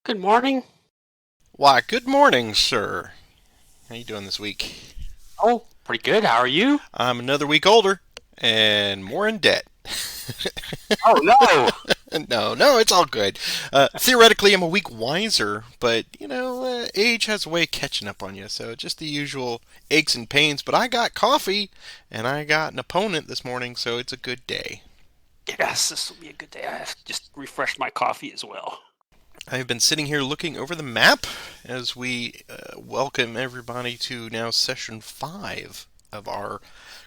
Good morning. Why, good morning, sir. How you doing this week? Oh, pretty good. How are you? I'm another week older and more in debt. Oh no. No, it's all good. Theoretically, I'm a week wiser, but age has a way of catching up on you. So just the usual aches and pains. But I got coffee, and I got an opponent this morning, so it's a good day. Yes, this will be a good day. I have just refreshed my coffee as well. I've been sitting here looking over the map as we welcome everybody to now session 5 of our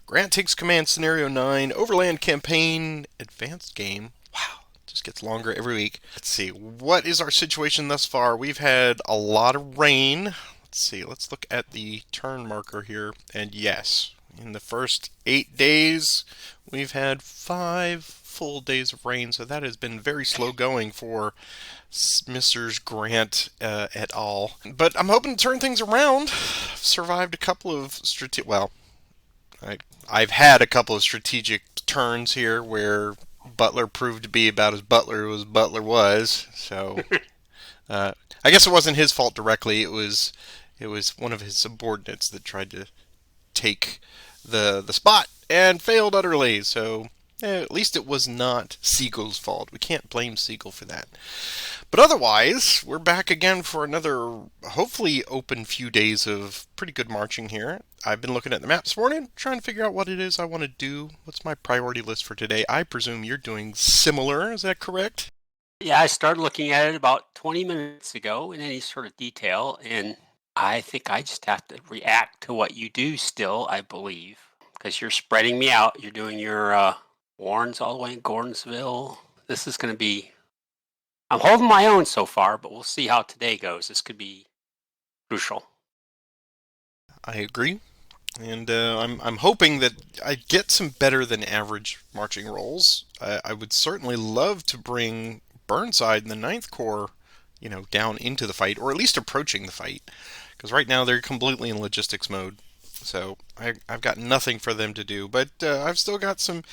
Grant Takes Command Scenario 9 Overland Campaign Advanced Game. Wow, it just gets longer every week. Let's see, what is our situation thus far? We've had a lot of rain. Let's see, let's look at the turn marker here. And yes, in the first 8 days, we've had 5 full days of rain, so that has been very slow going for Mr. Grant et al. But I'm hoping to turn things around. I've survived a couple of I, I've had a couple of strategic turns here where Butler proved to be about as Butler was. So uh, I guess it wasn't his fault directly. It was one of his subordinates that tried to take the spot and failed utterly. So at least it was not Siegel's fault. We can't blame Siegel for that. But otherwise, we're back again for another hopefully open few days of pretty good marching here. I've been looking at the map this morning, trying to figure out what it is I want to do. What's my priority list for today? I presume you're doing similar, is that correct? Yeah, I started looking at it about 20 minutes ago in any sort of detail, and I think I just have to react to what you do still, I believe, because you're spreading me out. You're doing your Warrens all the way in Gordonsville. This is going to be, I'm holding my own so far, but we'll see how today goes. This could be crucial. I agree. And I'm hoping that I get some better than average marching rolls. I would certainly love to bring Burnside and the Ninth Corps, down into the fight, or at least approaching the fight. Because right now they're completely in logistics mode. So I've got nothing for them to do. But I've still got some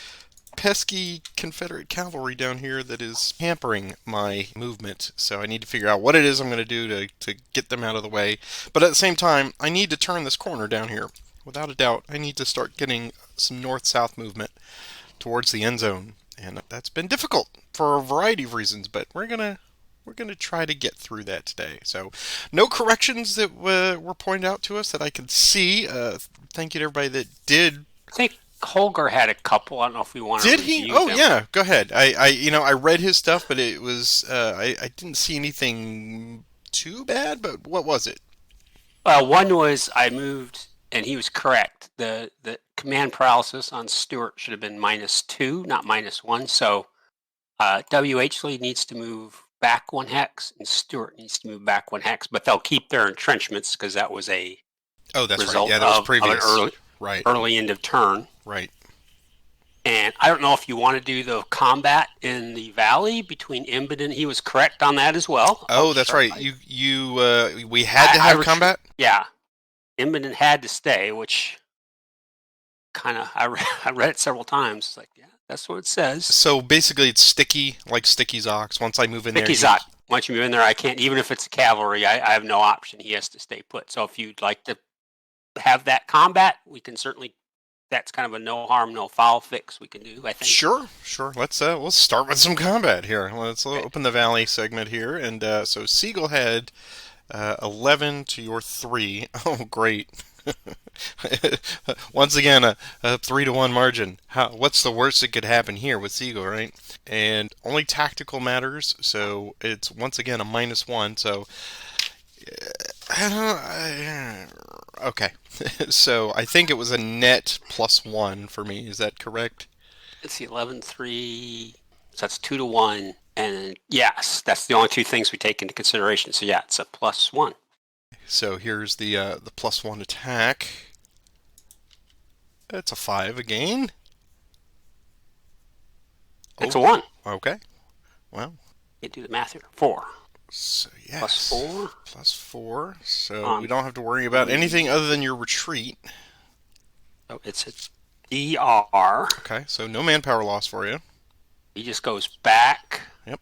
pesky Confederate cavalry down here that is hampering my movement. So I need to figure out what it is I'm going to do to get them out of the way. But at the same time, I need to turn this corner down here. Without a doubt, I need to start getting some north-south movement towards the end zone. And that's been difficult for a variety of reasons, but we're gonna try to get through that today. So, no corrections that were pointed out to us that I could see. Thank you to everybody that did. I think Holger had a couple. I don't know if we want to Did he? review Oh them. yeah, go ahead. I read his stuff, but it was I didn't see anything too bad. But what was it? One was I moved, and he was correct. The command paralysis on Stewart should have been -2, not -1. So WH Lee needs to move back 1 hex, and Stewart needs to move back 1 hex. But they'll keep their entrenchments because that was a Oh, that's right. result Yeah, that was of an previous. Right, early end of turn. right. And I don't know if you want to do the combat in the valley between Imboden. He was correct on that as well. Oh, that's right. We had to have combat. Yeah, Imboden had to stay, which kind of I read it several times. It's like, yeah, that's what it says. So basically, it's sticky, like Sticky's ox. Once I move in there, Mickey's he. not. Once you move in there, I can't. Even if it's cavalry, I have no option. He has to stay put. So if you'd like to have that combat, we can certainly. That's kind of a no harm, no foul fix we can do. I think. Sure, sure. Let's start with some combat here. Let's Okay. open the valley segment here, and so Siegel had 11 to your 3. Oh, great. Once again, a 3-1 margin. What's the worst that could happen here with Siegel, right? And only tactical matters, so it's once again a -1. So, okay. So I think it was a net +1 for me. Is that correct? Let's see, 11-3. So that's 2-1. And yes, that's the only two things we take into consideration. So yeah, it's a +1. So here's the +1 attack. That's a 5 again. It's Oh, a 1. okay. Well, You do the math here. 4 so plus yes, 4 +4. So we on don't have to worry about anything 3. other than your retreat. So it's a DR. Okay, so no manpower loss for you. He just goes back Yep.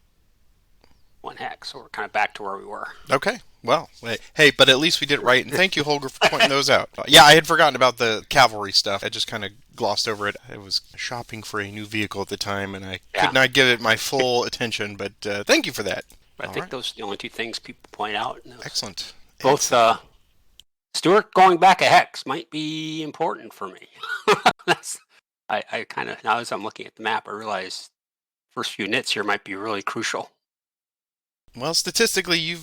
1 hex, so we're kind of back to where we were. Okay. Well, hey, but at least we did it right, and thank you, Holger, for pointing those out. Yeah, I had forgotten about the cavalry stuff. I just kind of glossed over it. I was shopping for a new vehicle at the time, and I could Yeah, not give it my full attention, but thank you for that. but I All think right. those are the only two things people point out. And Excellent. both Excellent. Stuart going back a hex might be important for me. That's I kind of now as I'm looking at the map, I realize first few nits here might be really crucial. Well, statistically,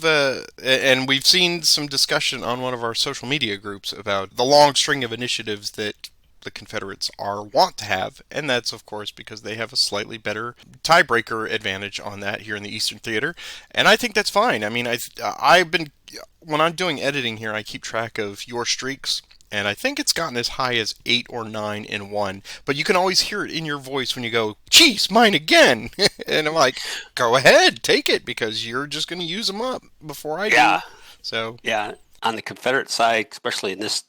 and we've seen some discussion on one of our social media groups about the long string of initiatives that the Confederates are want to have, and that's of course because they have a slightly better tiebreaker advantage on that here in the Eastern Theater, and I think that's fine. I mean, I've been when I'm doing editing here, I keep track of your streaks. And I think it's gotten as high as 8 or 9 in one. But you can always hear it in your voice when you go, "Geez, mine again!" And I'm like, "Go ahead, take it, because you're just going to use them up before I do." Yeah, So, yeah. On the Confederate side, especially in this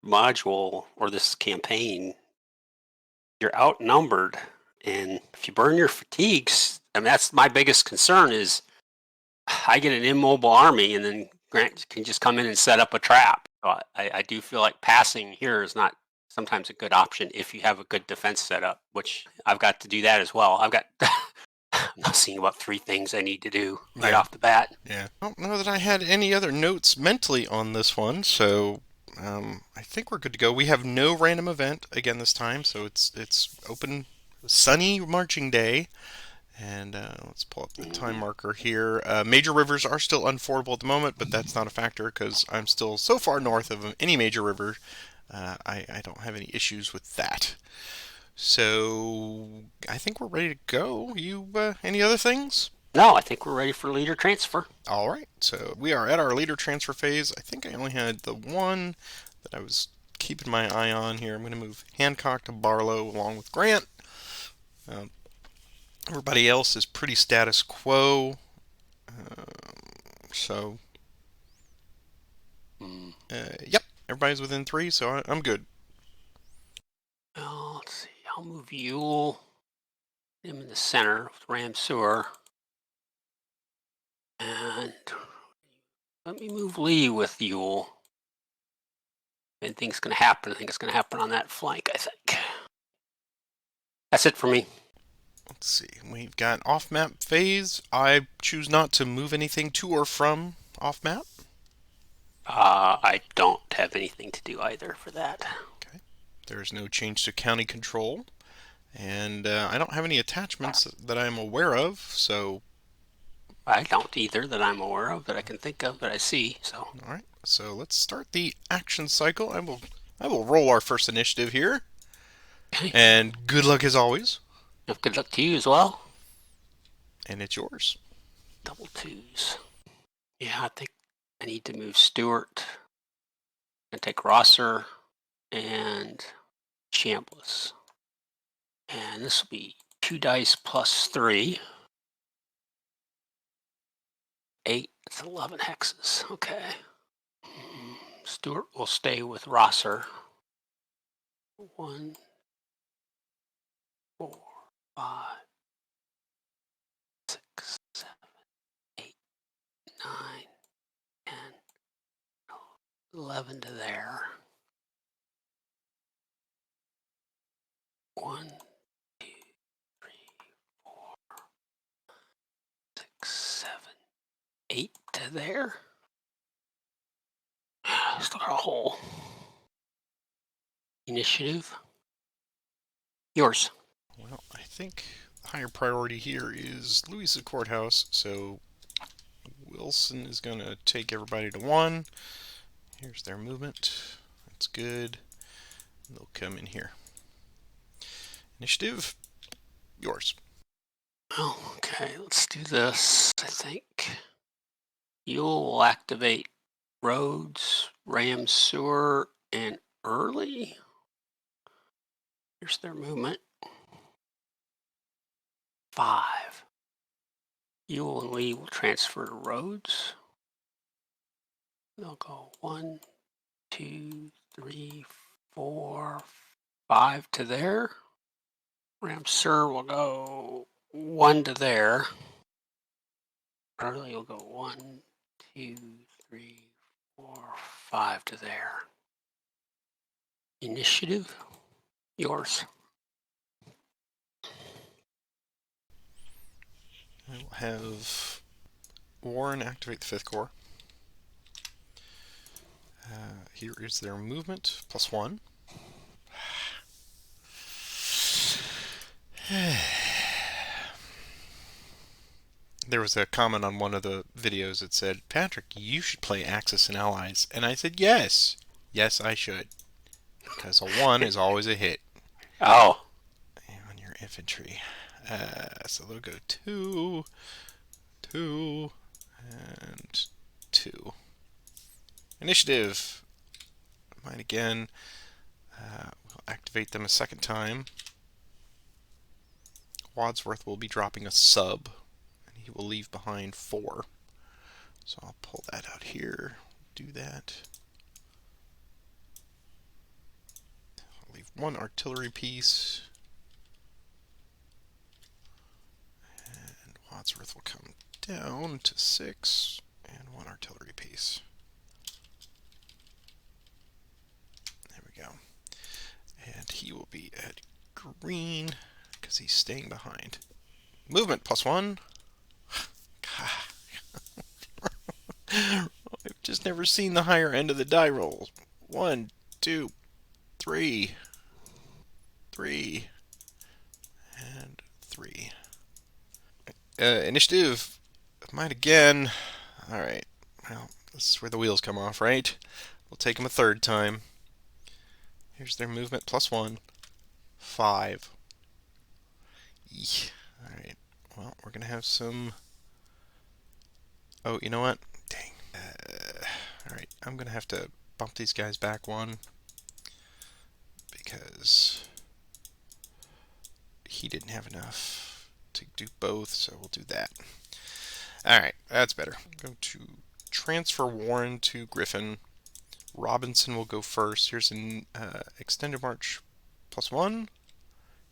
module or this campaign, you're outnumbered, and if you burn your fatigues, I mean that's my biggest concern is I get an immobile army, and then Grant can just come in and set up a trap. So I do feel like passing here is not sometimes a good option if you have a good defense setup, which I've got to do that as well. I've got I'm not seeing about 3 things I need to do right yeah, off the bat. yeah. I don't know that I had any other notes mentally on this one, so I think we're good to go. We have no random event again this time, so it's open, sunny marching day. And let's pull up the time Mhm. marker here. Major rivers are still unfordable at the moment, but that's not a factor because I'm still so far north of any major river. I don't have any issues with that. So I think we're ready to go. You any other things? No, I think we're ready for leader transfer. All right. So we are at our leader transfer phase. I think I only had the one that I was keeping my eye on here. I'm going to move Hancock to Barlow along with Grant. Um, Everybody else is pretty status quo. So Mm. yep, everybody's within 3, so I'm good. Well, let's see. I'll move Yule him in the center with Ram Sewer, and let me move Lee with Yule. Anything's going to happen, I think it's going to happen on that flank. I think that's it for me. Let's see. We've got off map phase. I choose not to move anything to or from off map. I don't have anything to do either for that. Okay. There's no change to county control. And I don't have any attachments that I'm aware of, so. I don't either that I'm aware of, that I can think of, that I see. So, All right. So let's start the action cycle. I will roll our first initiative here. okay. And good luck as always. Good luck to you as well. And it's yours. Double twos. Yeah, I think I need to move Stewart and take Rosser and Chambliss. And this will be 2 dice plus 3. 8, it's 11 hexes. Okay. Stewart will stay with Rosser. 1, 4, 5, 6, 7, 8, 9, 10, 11 to there. 1, 2, 3, 4, 6, 7, 8 to there. Still got a whole initiative. Yours. Well, I think the higher priority here is Louis's courthouse, so Wilson is going to take everybody to 1. Here's their movement. That's good. They'll come in here. Initiative, yours. Oh, okay, let's do this. I think you'll activate roads, Ram Sewer, and early. Here's their movement. 5. You and Lee will transfer to roads. They'll go 1, 2, 3, 4, 5 to there. Ram Sewer will go 1 to there. Early, you'll go 1, 2, 3, 4, 5 to there. Initiative, yours. I will have Warren activate the 5th Corps. Here is their movement, +1. There was a comment on one of the videos that said, Patrick, you should play Axis and Allies. And I said, yes. Yes, I should. Because a 1 is always a hit. Oh. On your infantry. So they'll go 2, 2, and 2. Initiative. Mine again. We'll activate them a second time. Wadsworth will be dropping a sub, and he will leave behind 4. So I'll pull that out here. Do that. I'll leave 1 artillery piece. And Wadsworth will come down to 6, and 1 artillery piece. There we go. And he will be at green because he's staying behind. Movement +1. I've just never seen the higher end of the die rolls. 1, 2, 3, 3, and 3. Initiative. Mine again. Alright. Well, this is where the wheels come off, right? We'll take them a third time. Here's their movement +1. 5. Alright. Well, we're going to have some... Oh, you know what? Dang. Alright, I'm going to have to bump these guys back 1. Because he didn't have enough to do both, so we'll do that. Alright, that's better. I'm going to transfer Warren to Griffin. Robinson will go first. Here's an extended march +1.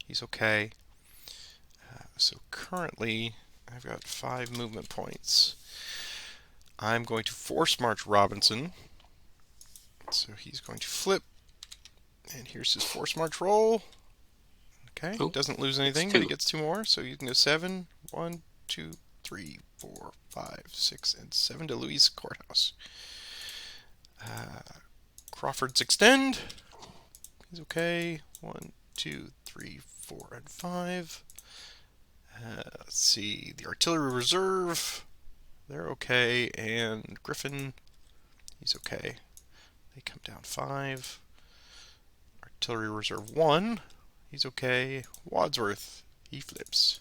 He's okay. So currently, I've got 5 movement points. I'm going to force march Robinson. So he's going to flip. And here's his force march roll. Okay, Ooh, doesn't lose anything, but he gets 2 more. So you can go 7. 1, 2, 3, 4, 5, 6, and 7 to Louise Courthouse. Crawford's extend. He's okay. 1, 2, 3, 4, and 5. Let's see. The artillery reserve. They're okay. And Griffin. He's okay. They come down 5. Artillery reserve 1. He's okay. Wadsworth. He flips.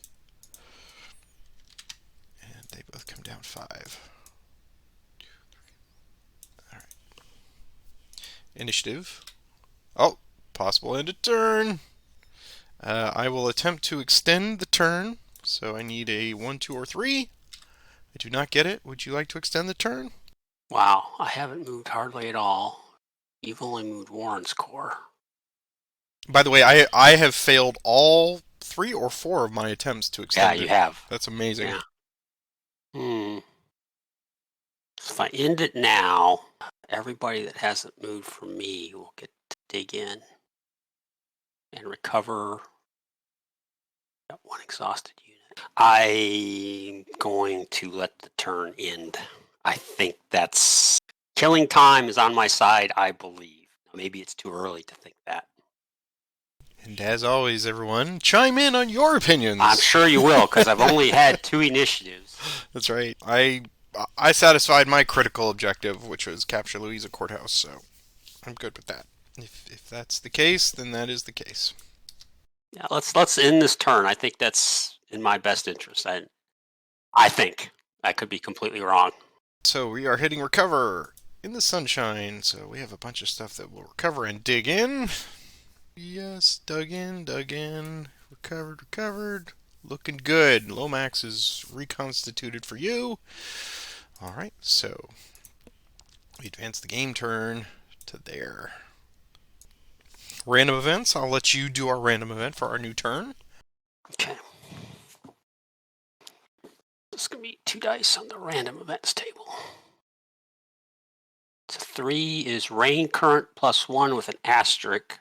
And they both come down 5. Alright. Initiative. Oh, possible end of turn. I will attempt to extend the turn. So I need a 1, 2, or 3. I do not get it. Would you like to extend the turn? Wow, I haven't moved hardly at all. You've only moved Warren's Corps. By the way, I have failed all 3 or 4 of my attempts to extend Yeah, it. you have. That's amazing. Yeah. So if I end it now, everybody that hasn't moved from me will get to dig in and recover that 1 exhausted unit. I'm going to let the turn end. I think that's killing time is on my side, I believe. Maybe it's too early to think that. And as always, everyone, chime in on your opinions. I'm sure you will, because I've only had 2 initiatives. That's right. I satisfied my critical objective, which was capture Louisa Courthouse, so I'm good with that. If that's the case, then that is the case. Yeah, let's end this turn. I think that's in my best interest. I think. I could be completely wrong. So we are hitting recover in the sunshine. So we have a bunch of stuff that will recover and dig in. Yes, dug in, recovered. Looking good. Lomax is reconstituted for you. All right, so we advance the game turn to there. Random events. I'll let you do our random event for our new turn. Okay. Just going to be 2 dice on the random events table. So 3 is rain current +1 with an asterisk.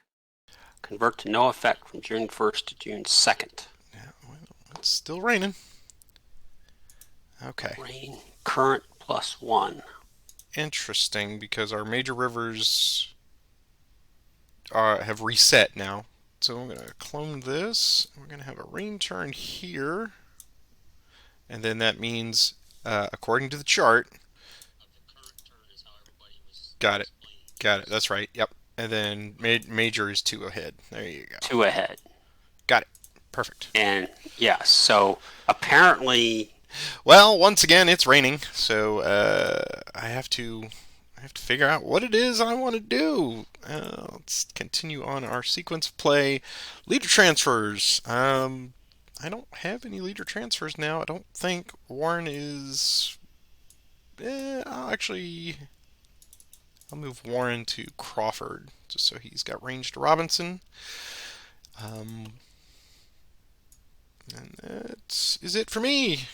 Convert to no effect from June 1st to June 2nd. Yeah, well, it's still raining. Okay. Rain current +1. Interesting, because our major rivers have reset now. So I'm going to clone this. We're going to have a rain turn here. And then that means, according to the chart, got it. Got it. That's right. Yep. And then major is 2 ahead. There you go. 2 ahead. Got it. Perfect. And yeah, so apparently, Well, once again, it's raining, so I have to figure out what it is I want to do. Let's continue on our sequence of play. Leader transfers. I don't have any leader transfers now. I don't think Warren is. I'll move Warren to Crawford just so he's got range to Robinson. And that is it for me.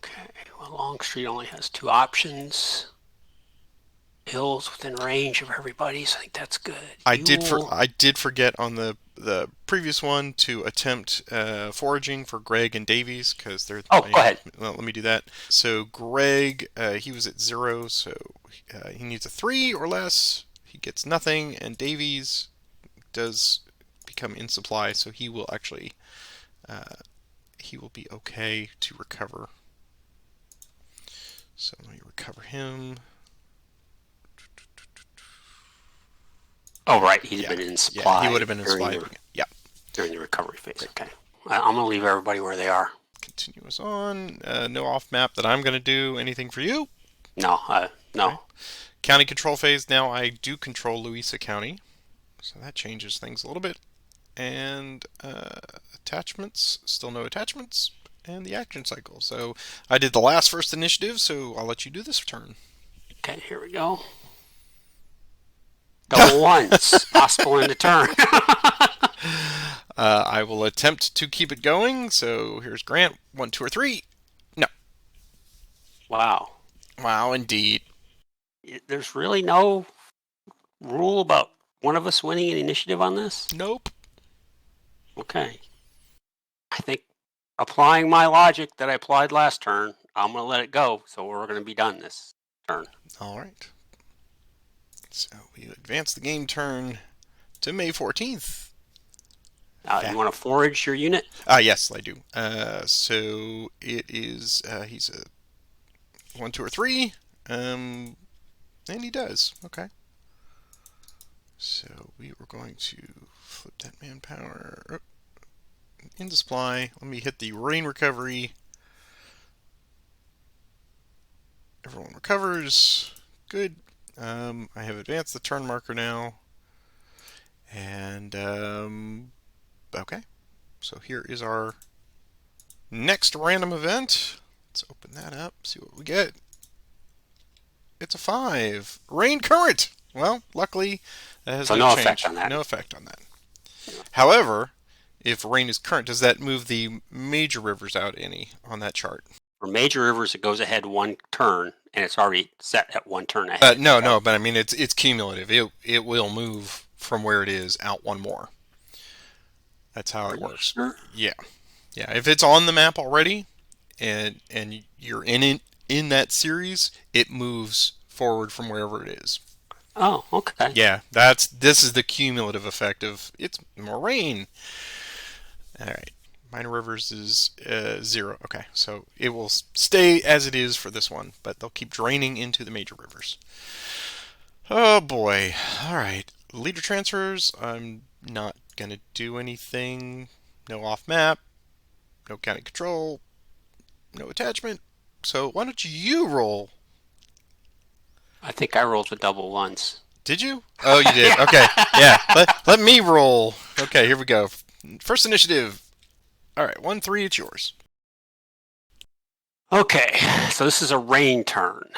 okay, well, Longstreet only has 2 options. Hills within range of everybody, so I think that's good. I did forget on the previous one to attempt foraging for Greg and Davies because they're. Oh, go ahead. Well, let me do that. So Greg, he was at 0, so he needs a 3 or less. He gets nothing, and Davies does become in supply, so he will actually he will be okay to recover. So let me recover him. Oh, right. He'd been in supply. Yeah, he would have been in supply. Yeah. During the recovery phase. Great. Okay. I'm going to leave everybody where they are. Continue us on. No off map that I'm going to do. Anything for you? No. No. Okay. County control phase. Now I do control Louisa County. So that changes things a little bit. And attachments. Still no attachments. And the action cycle. So I did the last first initiative, so I'll let you do this turn. Okay, here we go. Double ones. Possible in the turn. I will attempt to keep it going. So here's Grant. 1, 2, or 3. No. Wow. Wow, indeed. There's really no rule about one of us winning an initiative on this? Nope. Okay. I think applying my logic that I applied last turn, I'm going to let it go. So we're going to be done this turn. All right. So we advance the game turn to May 14th. You want to forage your unit? Yes, I do. So it is, he's a 1, 2, or 3. And he does. Okay. So we were going to flip that manpower into supply. Let me hit the rain recovery. Everyone recovers. Good. I have advanced the turn marker now. And, okay. So here is our next random event. Let's open that up, see what we get. It's a 5. Rain current. Well, luckily, that has no change. Effect on that. No effect on that. However, if rain is current, does that move the major rivers out any on that chart? For major rivers, it goes ahead 1 turn, and it's already set at 1 turn ahead. No, but I mean it's cumulative. It will move from where it is out 1 more. That's how it works. Sure? Yeah. If it's on the map already, and you're in that series, it moves forward from wherever it is. Oh, okay. Yeah, this is the cumulative effect of it's more rain. All right. Minor rivers is 0. Okay, so it will stay as it is for this one, but they'll keep draining into the major rivers. Oh boy. All right. Leader transfers. I'm not going to do anything. No off map. No county control. No attachment. So why don't you roll? I think I rolled with double ones. Did you? Oh, you did. Okay. Yeah. Let me roll. Okay, here we go. First initiative. All right, 1, 3, it's yours. Okay, so this is a rain turn.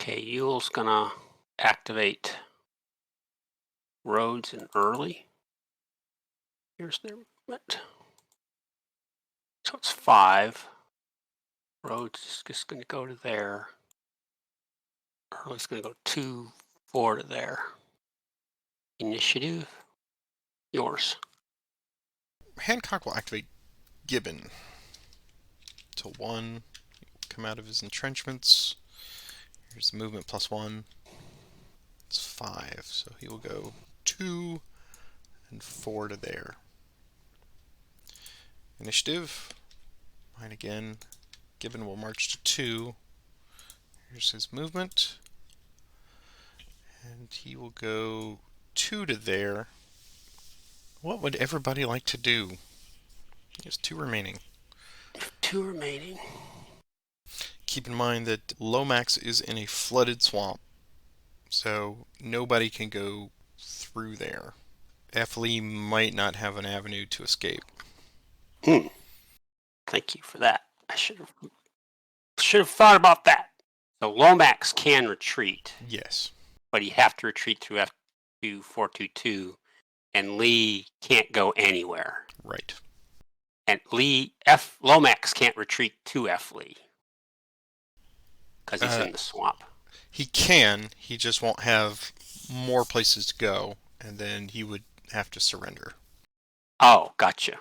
Okay, Yule's gonna activate roads in early. Here's their movement. So it's 5. Rhodes just going to go to there. Early's going to go 2, 4 to there. Initiative, yours. Hancock will activate Gibbon. To 1, come out of his entrenchments. Here's the movement +1. It's 5, so he will go 2 and 4 to there. Initiative, mine again. Gibbon will march to 2. Here's his movement. And he will go 2 to there. What would everybody like to do? There's 2 remaining. 2 remaining. Keep in mind that Lomax is in a flooded swamp, so nobody can go through there. F. Lee might not have an avenue to escape. Thank you for that. I should have thought about that. So Lomax can retreat. Yes. But he'd have to retreat through F2 422, and Lee can't go anywhere. Right. And Lomax can't retreat to F. Lee because he's in the swamp. He can. He just won't have more places to go, and then he would have to surrender. Oh, gotcha.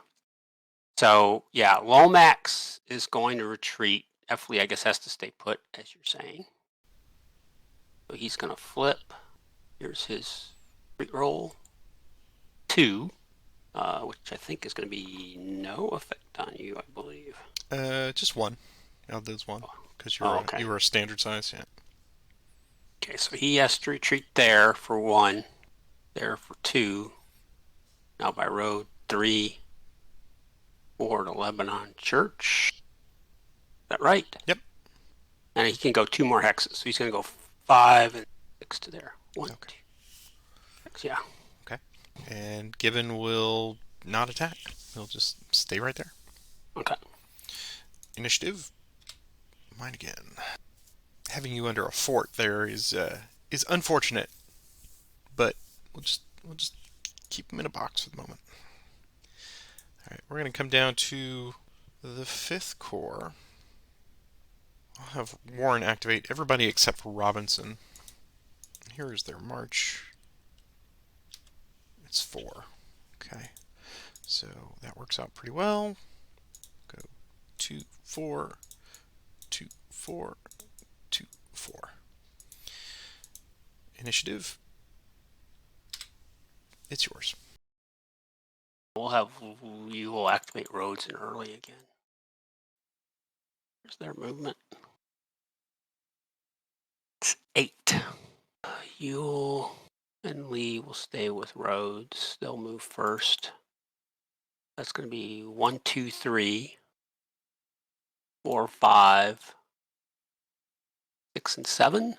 So yeah, Lomax is going to retreat. F. Lee, I guess, has to stay put, as you're saying. So he's going to flip. Here's his roll. 2, which I think is going to be no effect on you, I believe. Just 1. I'll do 1 because okay. you were a standard size, yeah. Okay, so he has to retreat there for 1, there for 2. Now by road 3, 4 to Lebanon Church. Is that right? Yep. And he can go 2 more hexes. So he's going to go 5 and 6 to there. 1, okay. 2, 6, yeah. Okay. And Gibbon will not attack. He'll just stay right there. Okay. Initiative. Mine again. Having you under a fort there is unfortunate, but we'll just keep him in a box for the moment. All right, we're going to come down to the 5th Corps. I'll have Warren activate everybody except Robinson. Here is their march. It's 4. Okay, so that works out pretty well. Go 2, 4, 2, 4, 2, 4. Initiative. It's yours. You will activate Rhodes and Early again. Here's their movement. It's 8. Yule and Lee will stay with Rhodes. They'll move first. That's going to be 1, 2, 3, 4, 5, 6, and 7.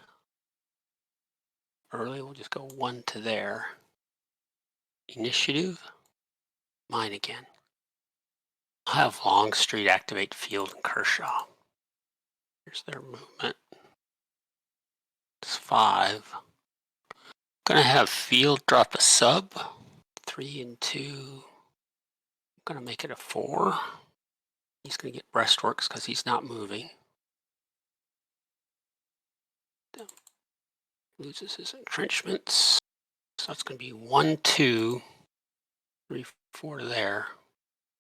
Early will just go 1 to there. Initiative. Mine again. I'll have Longstreet activate Field and Kershaw. Here's their movement. It's 5. Gonna have Field drop a sub. 3 and 2. I'm gonna make it a 4. He's gonna get breastworks because he's not moving. Loses his entrenchments. So that's gonna be 1, 2, 3, 4 to there.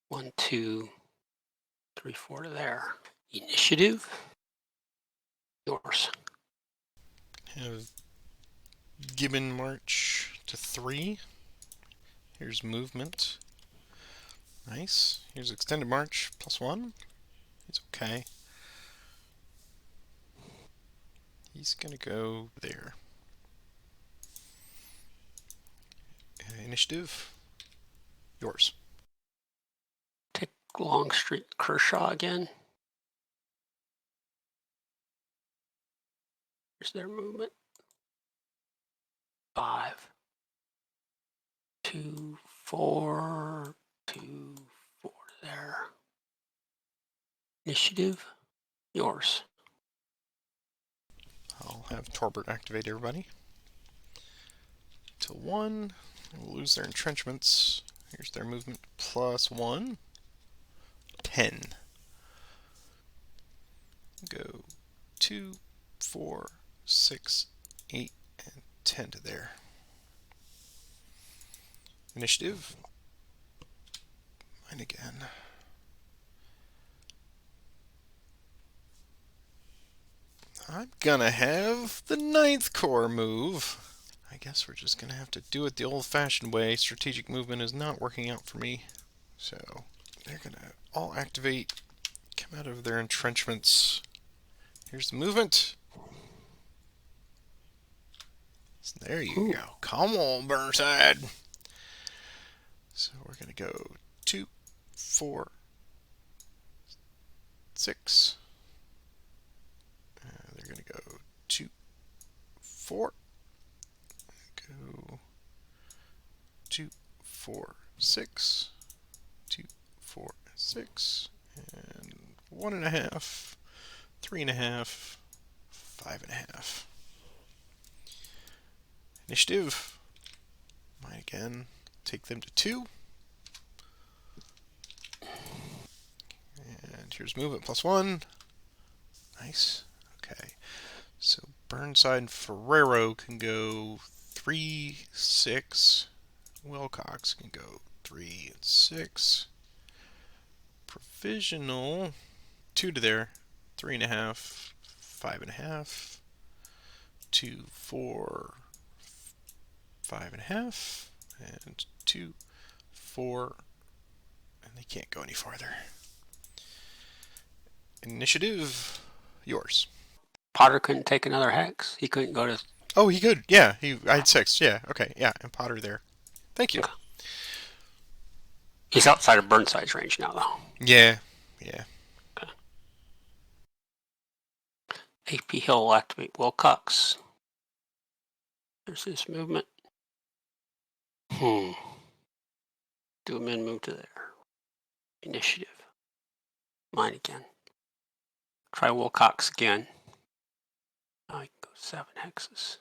1, 2, 3, 4 to there. Initiative. Yours. Have Gibbon march to 3. Here's movement. Nice. Here's extended march +1. He's okay. He's gonna go there. Initiative. Yours. Take Longstreet Kershaw again. Here's their movement. 5, 2, 4, 2, 4 there. Initiative. Yours. I'll have Torbert activate everybody. Till 1. We'll lose their entrenchments. Here's their movement +1. 10. Go 2, 4, 6, 8, and 10 to there. Initiative. Mine again. I'm gonna have the 9th Corps move. I guess we're just gonna have to do it the old-fashioned way. Strategic movement is not working out for me. So they're gonna all activate, come out of their entrenchments. Here's the movement. So there you Ooh. go. Come on, Burnside. So we're gonna go 2, 4, 6. They're gonna go 2, 4. Go 2, 4, 6. 2, 4, 6. And 1.5, 3.5, 5.5. Initiative. Mine again. Take them to 2. And here's movement +1. Nice. Okay. So Burnside and Ferrero can go 3, 6. Wilcox can go 3 and 6. Provisional 2 to there. 3.5, 5.5. 2, 4, 5.5. And 2, 4. And they can't go any farther. Initiative. Yours. Potter couldn't take another hex. He couldn't go to. Oh, he could. Yeah, I had 6. Yeah, okay. Yeah, and Potter there. Thank you. Okay. He's outside of Burnside's range now, though. Yeah, yeah. Okay. AP Hill will activate Wilcox. There's this movement. Do a min move to there. Initiative. Mine again. Try Wilcox again. Now I can go 7 hexes.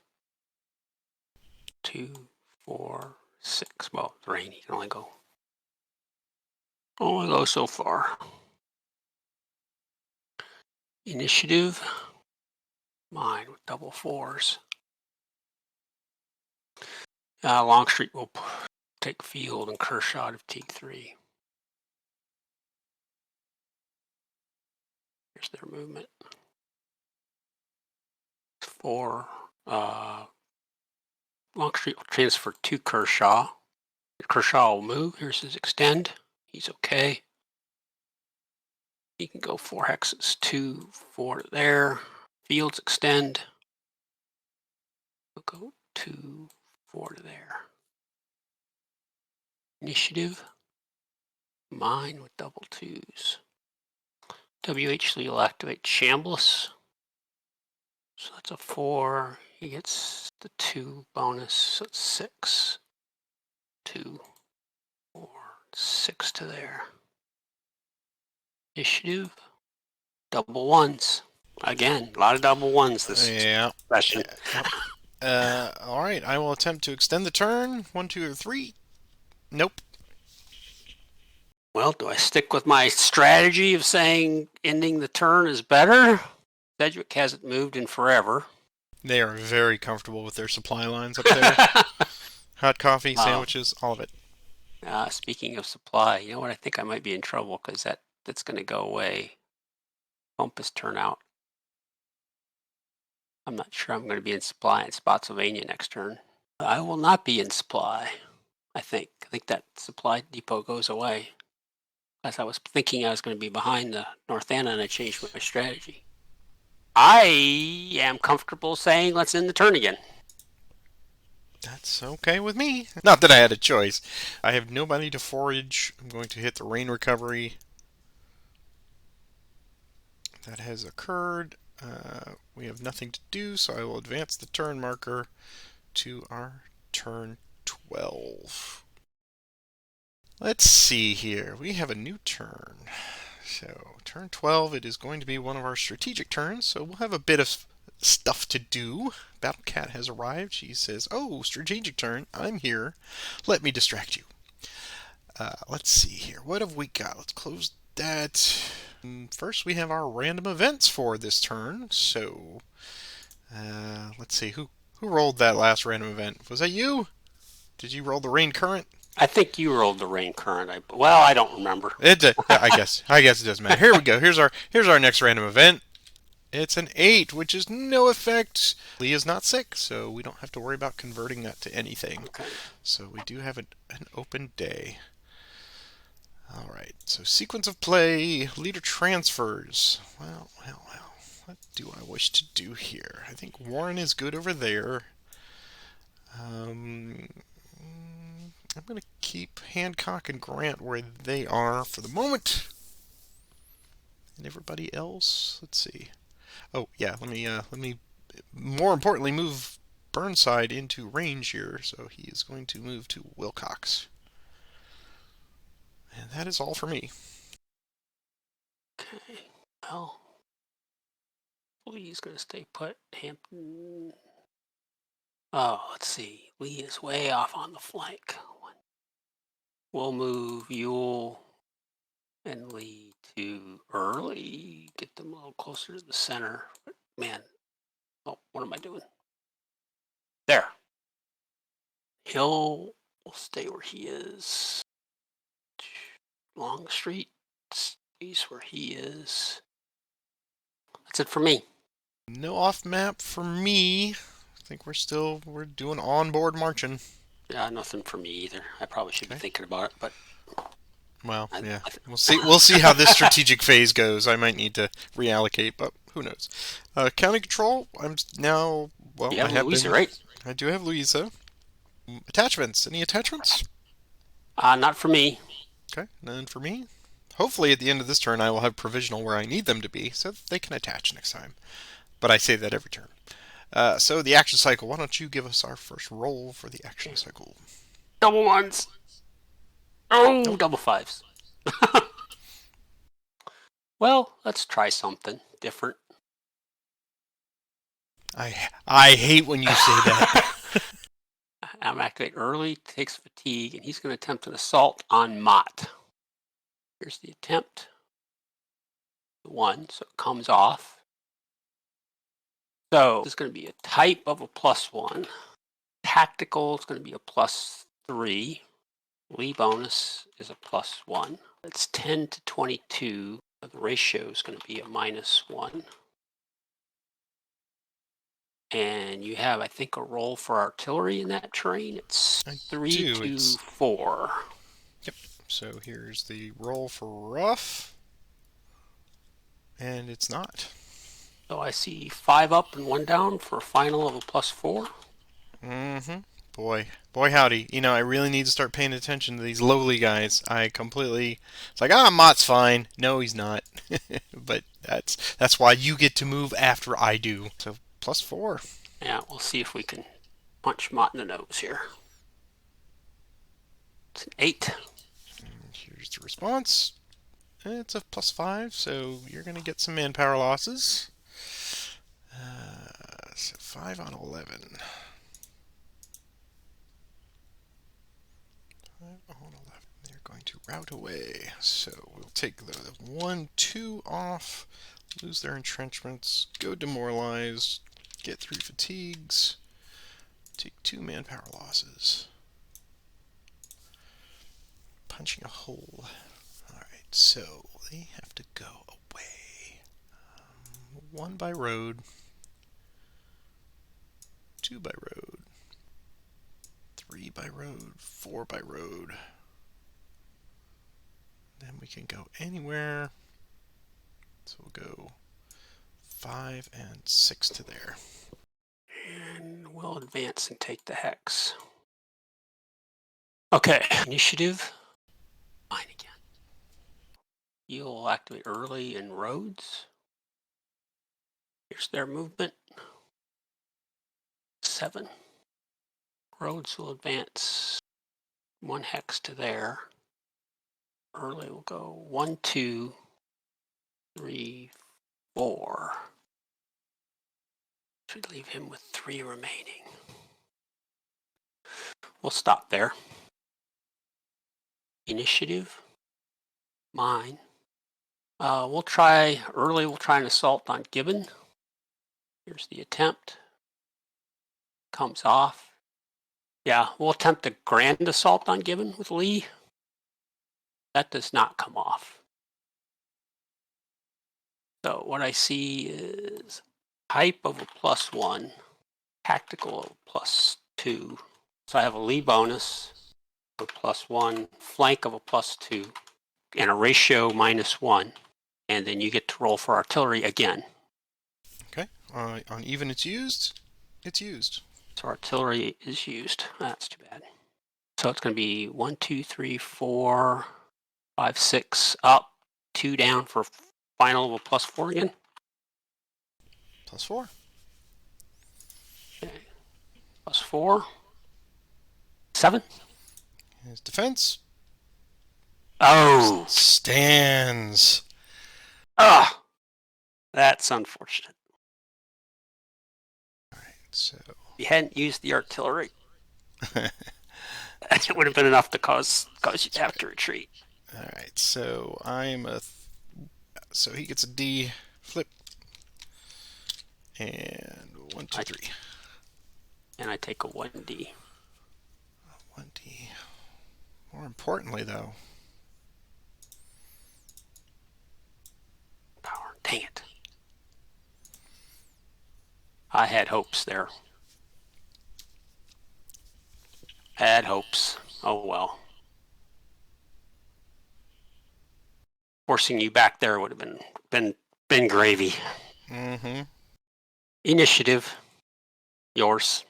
2, 4, 6. Well, it's rain. He can only go so far. Initiative. Mine with double 4s. Longstreet will take field and Kershaw to take 3. Here's their movement. 4. Longstreet will transfer to Kershaw. Kershaw will move. Here's his extend. He's okay. He can go 4 hexes. 2, 4 to there. Fields extend. We'll go 2, 4 to there. Initiative. Mine with double 2s. WHC will activate Shambliss. So that's a 4. He gets the 2 bonus. So it's 6. 2, 4, 6 to there. Initiative. Double 1s. Again, a lot of double 1s this session. All right, I will attempt to extend the turn. 1, 2, or 3. Nope. Well, do I stick with my strategy of saying ending the turn is better? Cedric hasn't moved in forever. They are very comfortable with their supply lines up there. Hot coffee, sandwiches, all of it. Speaking of supply, you know what? I think I might be in trouble because that's going to go away. Compass turnout. I'm not sure I'm going to be in supply in Spotsylvania next turn. I will not be in supply. I think that supply depot goes away. As I was thinking I was going to be behind the North Anna, and I changed my strategy. I am comfortable saying let's end the turn again. That's okay with me. Not that I had a choice. I have nobody to forage. I'm going to hit the rain recovery. That has occurred. We have nothing to do, so I will advance the turn marker to our turn 12. Let's see here. We have a new turn. So, turn 12, it is going to be one of our strategic turns, so we'll have a bit of stuff to do. Battle Cat has arrived. She says, "Oh, strategic turn. I'm here. Let me distract you." Let's see here. What have we got? Let's close that. First, we have our random events for this turn. So, let's see who rolled that last random event. Was that you? Did you roll the rain current? I think you rolled the rain current. Well, I don't remember. I guess it doesn't matter. Here we go. Here's our next random event. It's an 8, which is no effect. Lee is not sick, so we don't have to worry about converting that to anything. Okay. So we do have an open day. All right. So sequence of play, leader transfers. Well. What do I wish to do here? I think Warren is good over there. I'm going to keep Hancock and Grant where they are for the moment. And everybody else, let's see. Oh yeah, let me more importantly move Burnside into range here, so he is going to move to Wilcox. And that is all for me. Okay. Well, Lee's going to stay put. Hampton. Oh, let's see. Lee is way off on the flank. We'll move Ewell and Lee to early. Get them a little closer to the center. But man, oh, what am I doing? There. Hill will stay where he is. Longstreet stays where he is. That's it for me. No off map for me. I think we're doing onboard marching. Yeah, nothing for me either. I probably should be Okay. thinking about it, but Well, I, yeah. I We'll see. We'll see how this strategic phase goes. I might need to reallocate, but who knows? County control. I'm now. Well, you I have have Louisa, been. right? I do have Louisa. Attachments. Any attachments? Not for me. Okay, none for me. Hopefully, at the end of this turn, I will have provisional where I need them to be, so that they can attach next time. But I say that every turn. So the action cycle. Why don't you give us our first roll for the action cycle? Double ones. Oh, Nope. double fives. Well, let's try something different. I hate when you say that. I'm activate early, takes fatigue, and he's going to attempt an assault on Mott. Here's the attempt. One, so it comes off. So this is going to be a type of a +1. Tactical is going to be a +3. Lee bonus is a +1. It's 10 to 22. The ratio is going to be a -1. And you have, I think, a roll for artillery in that terrain. It's I 3 do. to It's 4. Yep. So here's the roll for rough, and it's not. So I see 5 up and 1 down for a final of a +4. Mm-hmm. Boy, howdy. I really need to start paying attention to these lowly guys. It's like, Mott's fine. No, he's not. But that's why you get to move after I do. So +4. Yeah, we'll see if we can punch Mott in the nose here. It's an 8. And here's the response. It's a +5, so you're going to get some manpower losses. So 5 on 11. 5 on 11. They're going to rout away. So we'll take the 1, 2 off, lose their entrenchments, go demoralized, get 3 fatigues, take 2 manpower losses. Punching a hole. Alright, so they have to go away. 1 by road, 2 by road, 3 by road, 4 by road. Then we can go anywhere. So we'll go 5 and 6 to there. And we'll advance and take the hex. Okay, initiative. Fine again. You'll activate early in roads. Here's their movement. 7. Roads will advance 1 hex to there. Early will go 1, 2, 3, 4. Should leave him with 3 remaining. We'll stop there. Initiative. Mine. We'll try an assault on Gibbon. Here's the attempt. Comes off. Yeah, we'll attempt a grand assault on Gibbon with Lee. That does not come off. So what I see is hype of a +1, tactical of +2. So I have a Lee bonus of +1, flank of a +2, and a ratio -1. And then you get to roll for artillery again. Okay. On even, it's used. It's used. So artillery is used. That's too bad. So it's going to be 1, 2, 3, 4, 5, 6 up, 2 down for final of a +4 again. +4. Okay. +4. 7. His defense Oh. stands. Ah. That's unfortunate. All right. So If you hadn't used the artillery, it would have been enough to cause you to have to retreat. all right. So I'm a. So he gets a D flip. And 1, 2, 3. And I take a 1D. 1D. More importantly, though. Power. Dang it. I had hopes there. Had hopes. Oh well. Forcing you back there would have been gravy. Mm-hmm. Initiative. Yours.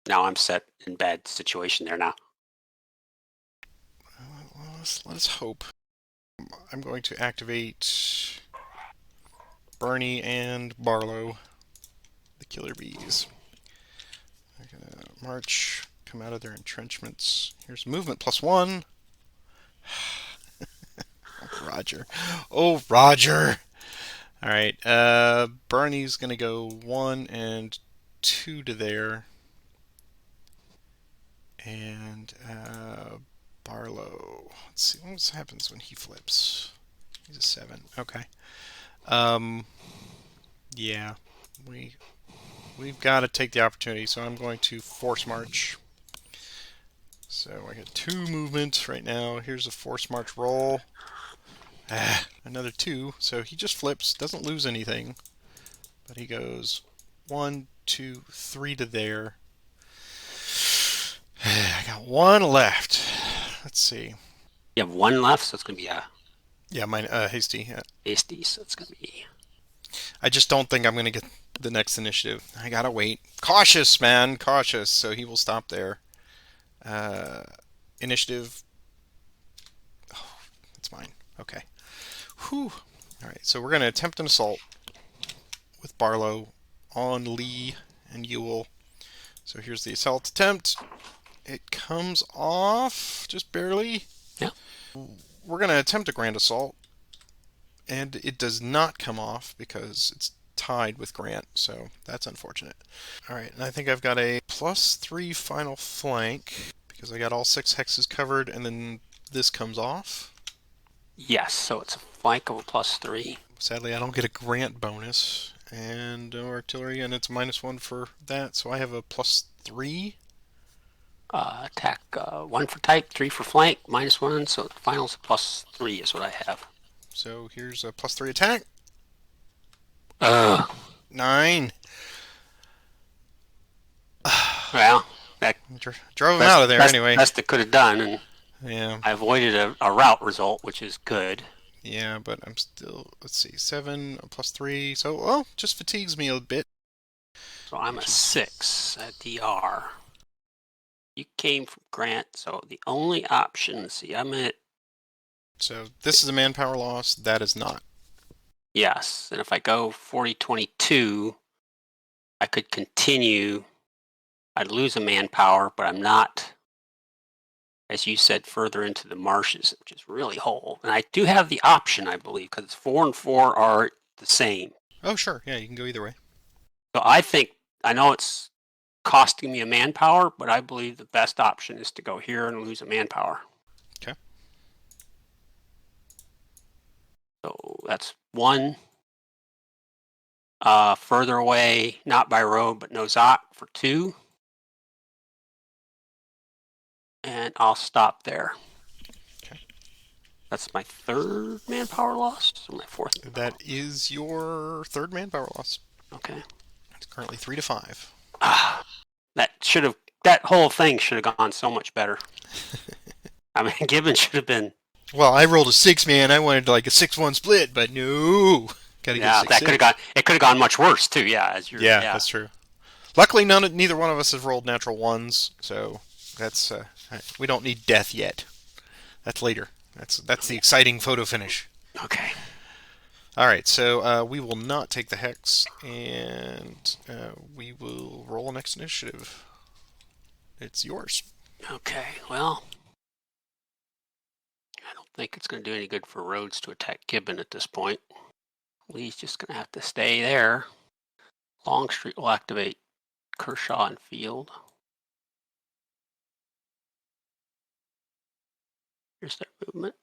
Now I'm set in bad situation there now. Let us hope. I'm going to activate Bernie and Barlow, the killer bees. They're gonna march, come out of their entrenchments. Here's movement +1. Oh, Roger. Oh, Roger. All right. Bernie's gonna go 1 and 2 to there, and Barlow. Let's see what happens when he flips. He's a 7. Okay. Yeah, we've got to take the opportunity. So I'm going to force march. So I got 2 movements right now. Here's a force march roll. Another 2. So he just flips, doesn't lose anything, but he goes 1, 2, 3 to there. I got 1 left. Let's see. You have 1 left, so it's going to be a Yeah, mine hasty. Yeah. hasty, so it's going to be... I just don't think I'm going to get the next initiative. I gotta wait. Cautious, man, cautious. So he will stop there. Initiative. Oh, it's mine. Okay. Whew. All right. So we're going to attempt an assault with Barlow on Lee and Ewell. So here's the assault attempt. It comes off just barely. Yeah. We're going to attempt a grand assault, and it does not come off because it's tied with Grant, so that's unfortunate. All right, and I think I've got a +3 final flank because I got all 6 hexes covered, and then this comes off. Yes, so it's a flank of a +3. Sadly, I don't get a Grant bonus, and artillery, and it's -1 for that, so I have a +3. Attack 1 for type, 3 for flank, -1, so the final's a +3 is what I have. So here's a +3 attack. Ugh. 9. Well, that Drove him out of there anyway. Best it could have done, and Yeah. I avoided a route result, which is good. Yeah, but I'm still, let's see, 7 +3, so, well, just fatigues me a bit. So I'm a 6 at DR. You came from Grant, so the only option, see, I'm at... So this is a manpower loss, that is not. Yes, and if I go 40-22, I could continue. I'd lose a manpower, but I'm not, as you said, further into the marshes, which is really whole. And I do have the option, I believe, because 4 and 4 are the same. Oh, sure, yeah, you can go either way. So I think, I know it's costing me a manpower, but I believe the best option is to go here and lose a manpower. Okay. So that's one. Further away, not by road, but Nozak for 2. And I'll stop there. Okay. That's my 3rd manpower loss, or my 4th manpower? That is your 3rd manpower loss. Okay. It's currently 3 to 5. That whole thing should have gone so much better. I mean, Gibbon should have been. Well, I rolled a 6, man. I wanted like a 6-1 split, but no. Got to get Yeah, 6 that could have 6. gone. It could have gone much worse too. Yeah, Yeah, that's true. Luckily, neither one of us has rolled natural ones, so that's we don't need death yet. That's later. That's the exciting photo finish. Okay. All right, so we will not take the hex, and we will roll a next initiative. It's yours. Okay. Well, I don't think it's going to do any good for Rhodes to attack Gibbon at this point. Lee's just going to have to stay there. Longstreet will activate Kershaw and Field. Here's their movement.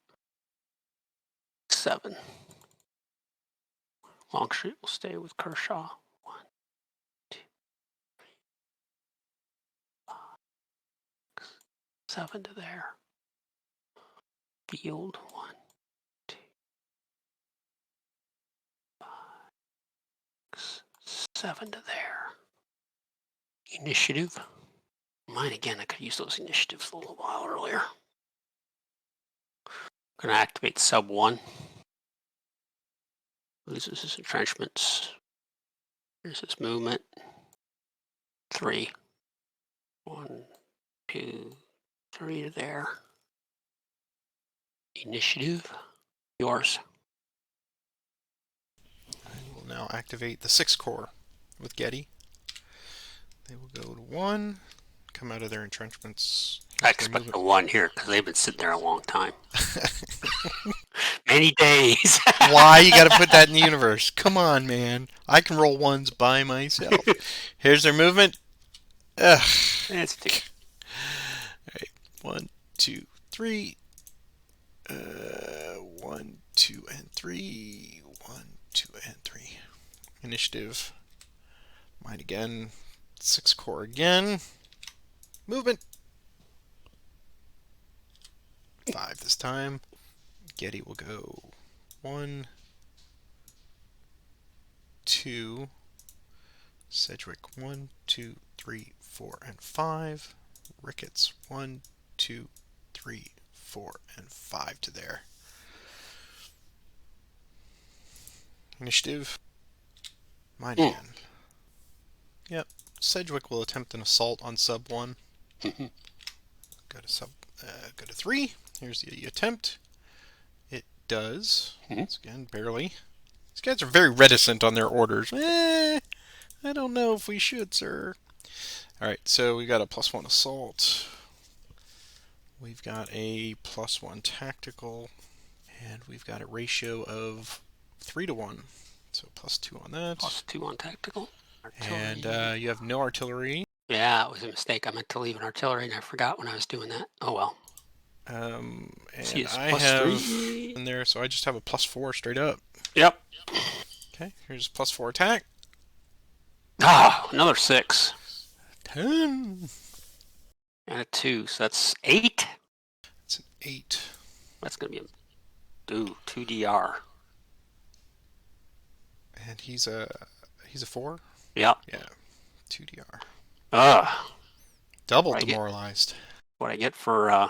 7. Longstreet will stay with Kershaw. 1, 2, 5, 7 to there. Field. 1, 2, 5, 7 to there. Initiative. Mine again. I could use those initiatives a little while earlier. Going to activate sub 1. Loses his entrenchments. Here's his movement. 3. 1, 2, 3 to there. Initiative. Yours. I will now activate the 6 Corps with Getty. They will go to 1, come out of their entrenchments. I expect a 1 here because they've been sitting there a long time. Many days. Why you got to put that in the universe? Come on, man. I can roll 1s by myself. Here's their movement. Ugh. That's 2. All right, 1, 2, 3. 1, 2, and 3. 1, 2, and 3. Initiative. Mine again. 6 Corps again. Movement. 5 this time. Getty will go 1, 2. Sedgwick 1, 2, 3, 4, and 5. Ricketts 1, 2, 3, 4, and 5 to there. Initiative. Mine again. Yep. Sedgwick will attempt an assault on sub 1. Go to 3. Here's the attempt. It does. Once again, barely. These guys are very reticent on their orders. I don't know if we should, sir. Alright, so we got a +1 assault. We've got a +1 tactical. And we've got a ratio of 3 to 1. So +2 on that. +2 on tactical. Artillery. And you have no artillery. Yeah, it was a mistake. I meant to leave an artillery and I forgot when I was doing that. Oh well. And See, it's I have +3 in there, so I just have a +4 straight up. Yep. Okay, here's +4 attack. Another 6. 10. And a 2, so that's 8. It's an 8. That's gonna be a 2 DR. And he's a 4. Yep. Yeah, 2 DR. Double demoralized. What I get for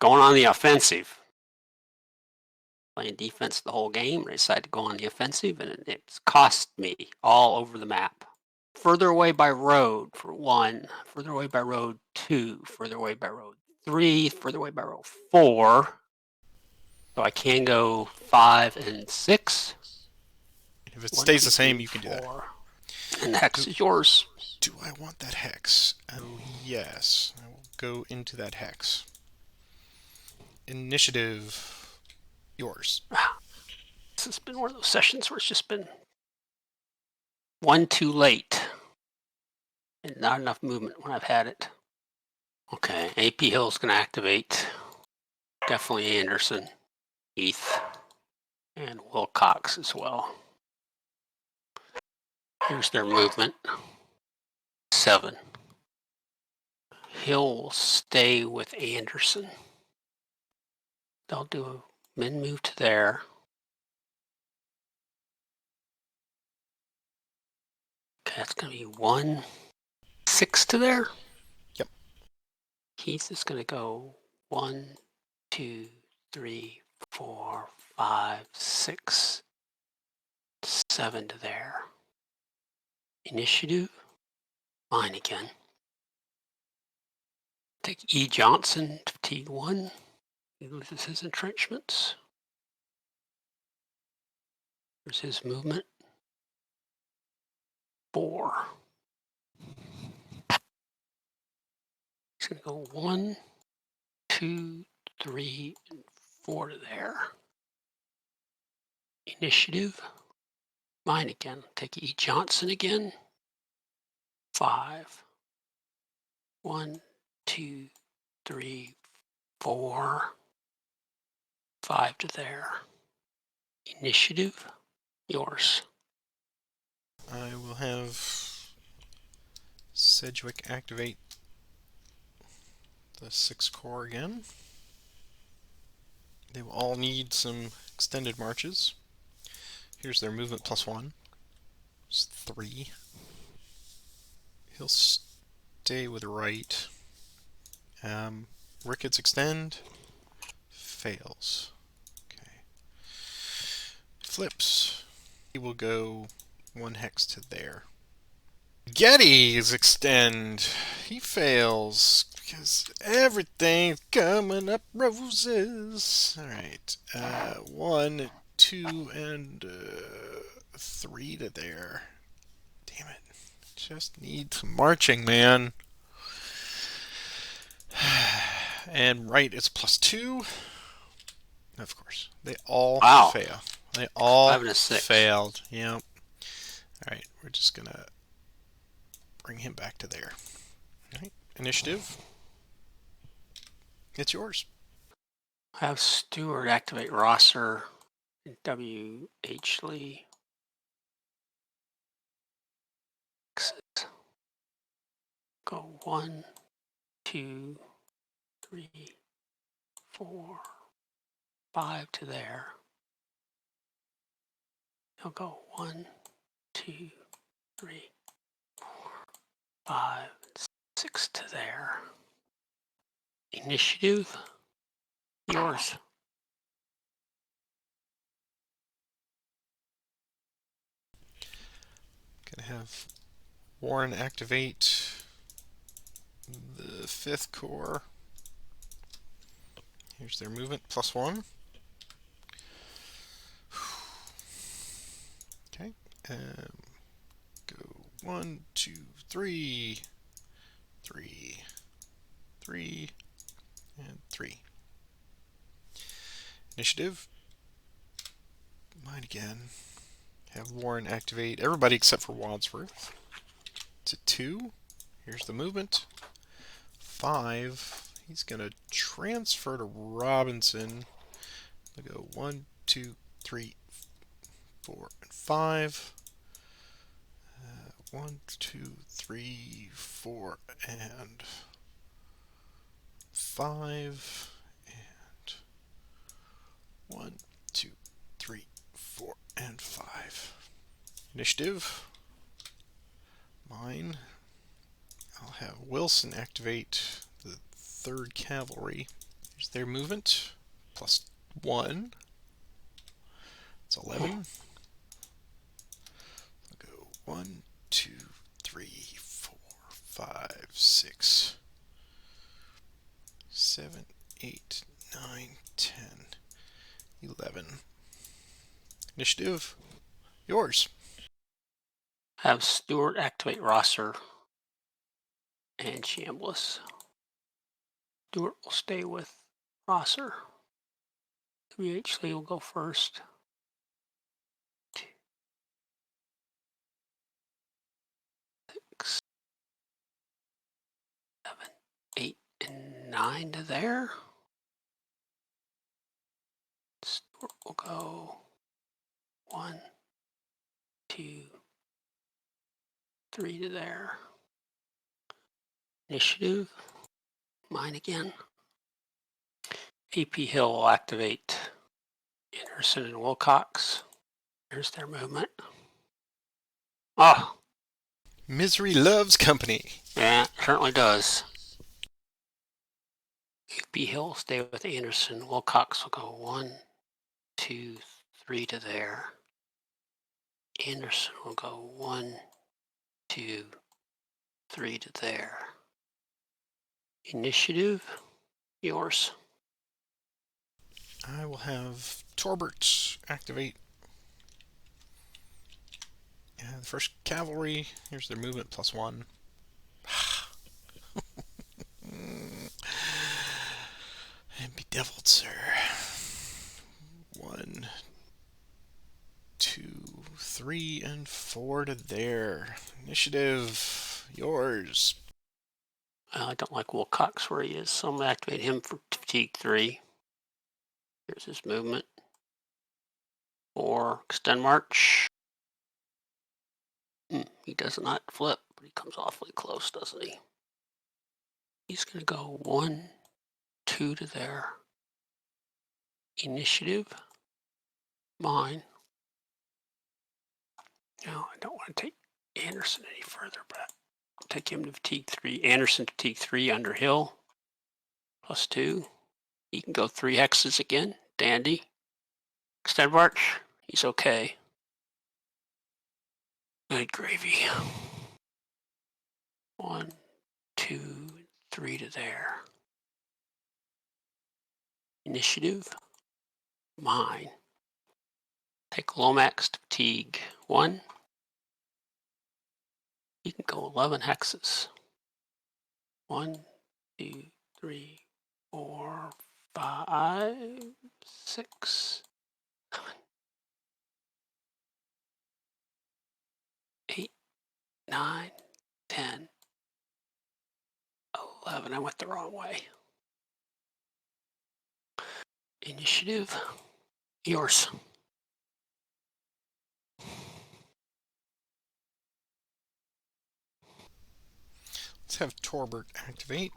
going on the offensive. Playing defense the whole game, I decided to go on the offensive, and it's cost me all over the map. Further away by road for 1, further away by road 2, further away by road 3, further away by road 4. So I can go 5 and 6. If it stays the same, you can do that. And the hex is yours. Do I want that hex? Yes. I will go into that hex. Initiative. Yours. This has been one of those sessions where it's just been one too late. And not enough movement when I've had it. Okay, AP Hill's going to activate. Definitely Anderson. Heath. and Wilcox as well. Here's their movement. 7. He'll stay with Anderson. They'll do a men move to there. Okay, that's going to be 1, 6 to there. Yep. Keith is going to go 1, 2, 3, 4, 5, 6, 7 to there. Initiative. Mine again. Take E. Johnson to T1. He loses his entrenchments. There's his movement. 4. He's going to go 1, 2, 3, and 4 to there. Initiative. Mine again. Take E. Johnson again. 5. 1, 2, 3, 4. 5 to there. Initiative. Yours. I will have Sedgwick activate the 6 Corps again. They will all need some extended marches. Here's their movement +1. It's 3. He'll stay with right. Ricketts extend. Fails. Okay. Flips. He will go 1 hex to there. Getty's extend. He fails because everything's coming up roses. Alright. 1, 2, and 3 to there. Damn it. Just need some marching, man. And right, it's +2. Of course. They all fail. They all 5 and a 6. failed. Yep. Alright, we're just gonna bring him back to there. Alright, initiative. It's yours. Have Stewart activate Rosser and W.H. Lee. Go 1, 2, 3, 4, 5 to there. He'll go 1, 2, 3, 4, 5, 6 to there. Initiative. Yours. Gonna have Warren activate the 5th Corps. Here's their movement +1. Okay. Go 1, 2, 3, 3, 3, and 3. Initiative. Mine again. Have Warren activate everybody except for Wadsworth. To 2. Here's the movement. 5. He's going to transfer to Robinson. We'll go 1, 2, 3, 4, and 5. 1, 2, 3, 4, and 5. And 1, 2, 3, 4, and 5. Initiative. Mine. I'll have Wilson activate the 3rd Cavalry. Here's their movement. +1. It's 11. I'll go 1, 2, 3, 4, 5, 6, 7, 8, 9, 10, 11. Initiative. Yours. Have Stewart activate Rosser and Chambliss. Stewart will stay with Rosser. W.H. Lee will go first. 6, 7, 8, and 9 to there. Stewart will go 1, 2, 3 to there. Initiative. Mine again. AP Hill will activate Anderson and Wilcox. There's their movement. Oh, Misery loves company. yeah, it certainly does. AP Hill stay with Anderson. Wilcox will go 1, 2, 3 to there. Anderson will go 1, 2, 3 to there. Initiative, yours. I will have Torbert activate. And the first cavalry, here's their movement +1. And bedeviled, sir. 1, 2, 3, and 4 to there. Initiative, yours. I don't like Wilcox where he is, so I'm going to activate him for fatigue 3. Here's his movement. 4, extend march. He does not flip, but he comes awfully close, doesn't he? He's going to go 1, 2 to there. Initiative, mine. No, I don't want to take Anderson any further, but I'll take him to fatigue 3. Anderson to fatigue 3 under Hill. +2. He can go 3 hexes again. Dandy. Extend march. He's okay. Good gravy. 1, 2, 3 to there. Initiative, mine. Take Lomax to fatigue 1. He can go 11 hexes. 1, 2, 3, 4, 5, 6, 7, 8, 9, 10, 11. I went the wrong way. Initiative, yours. Let's have Torbert activate.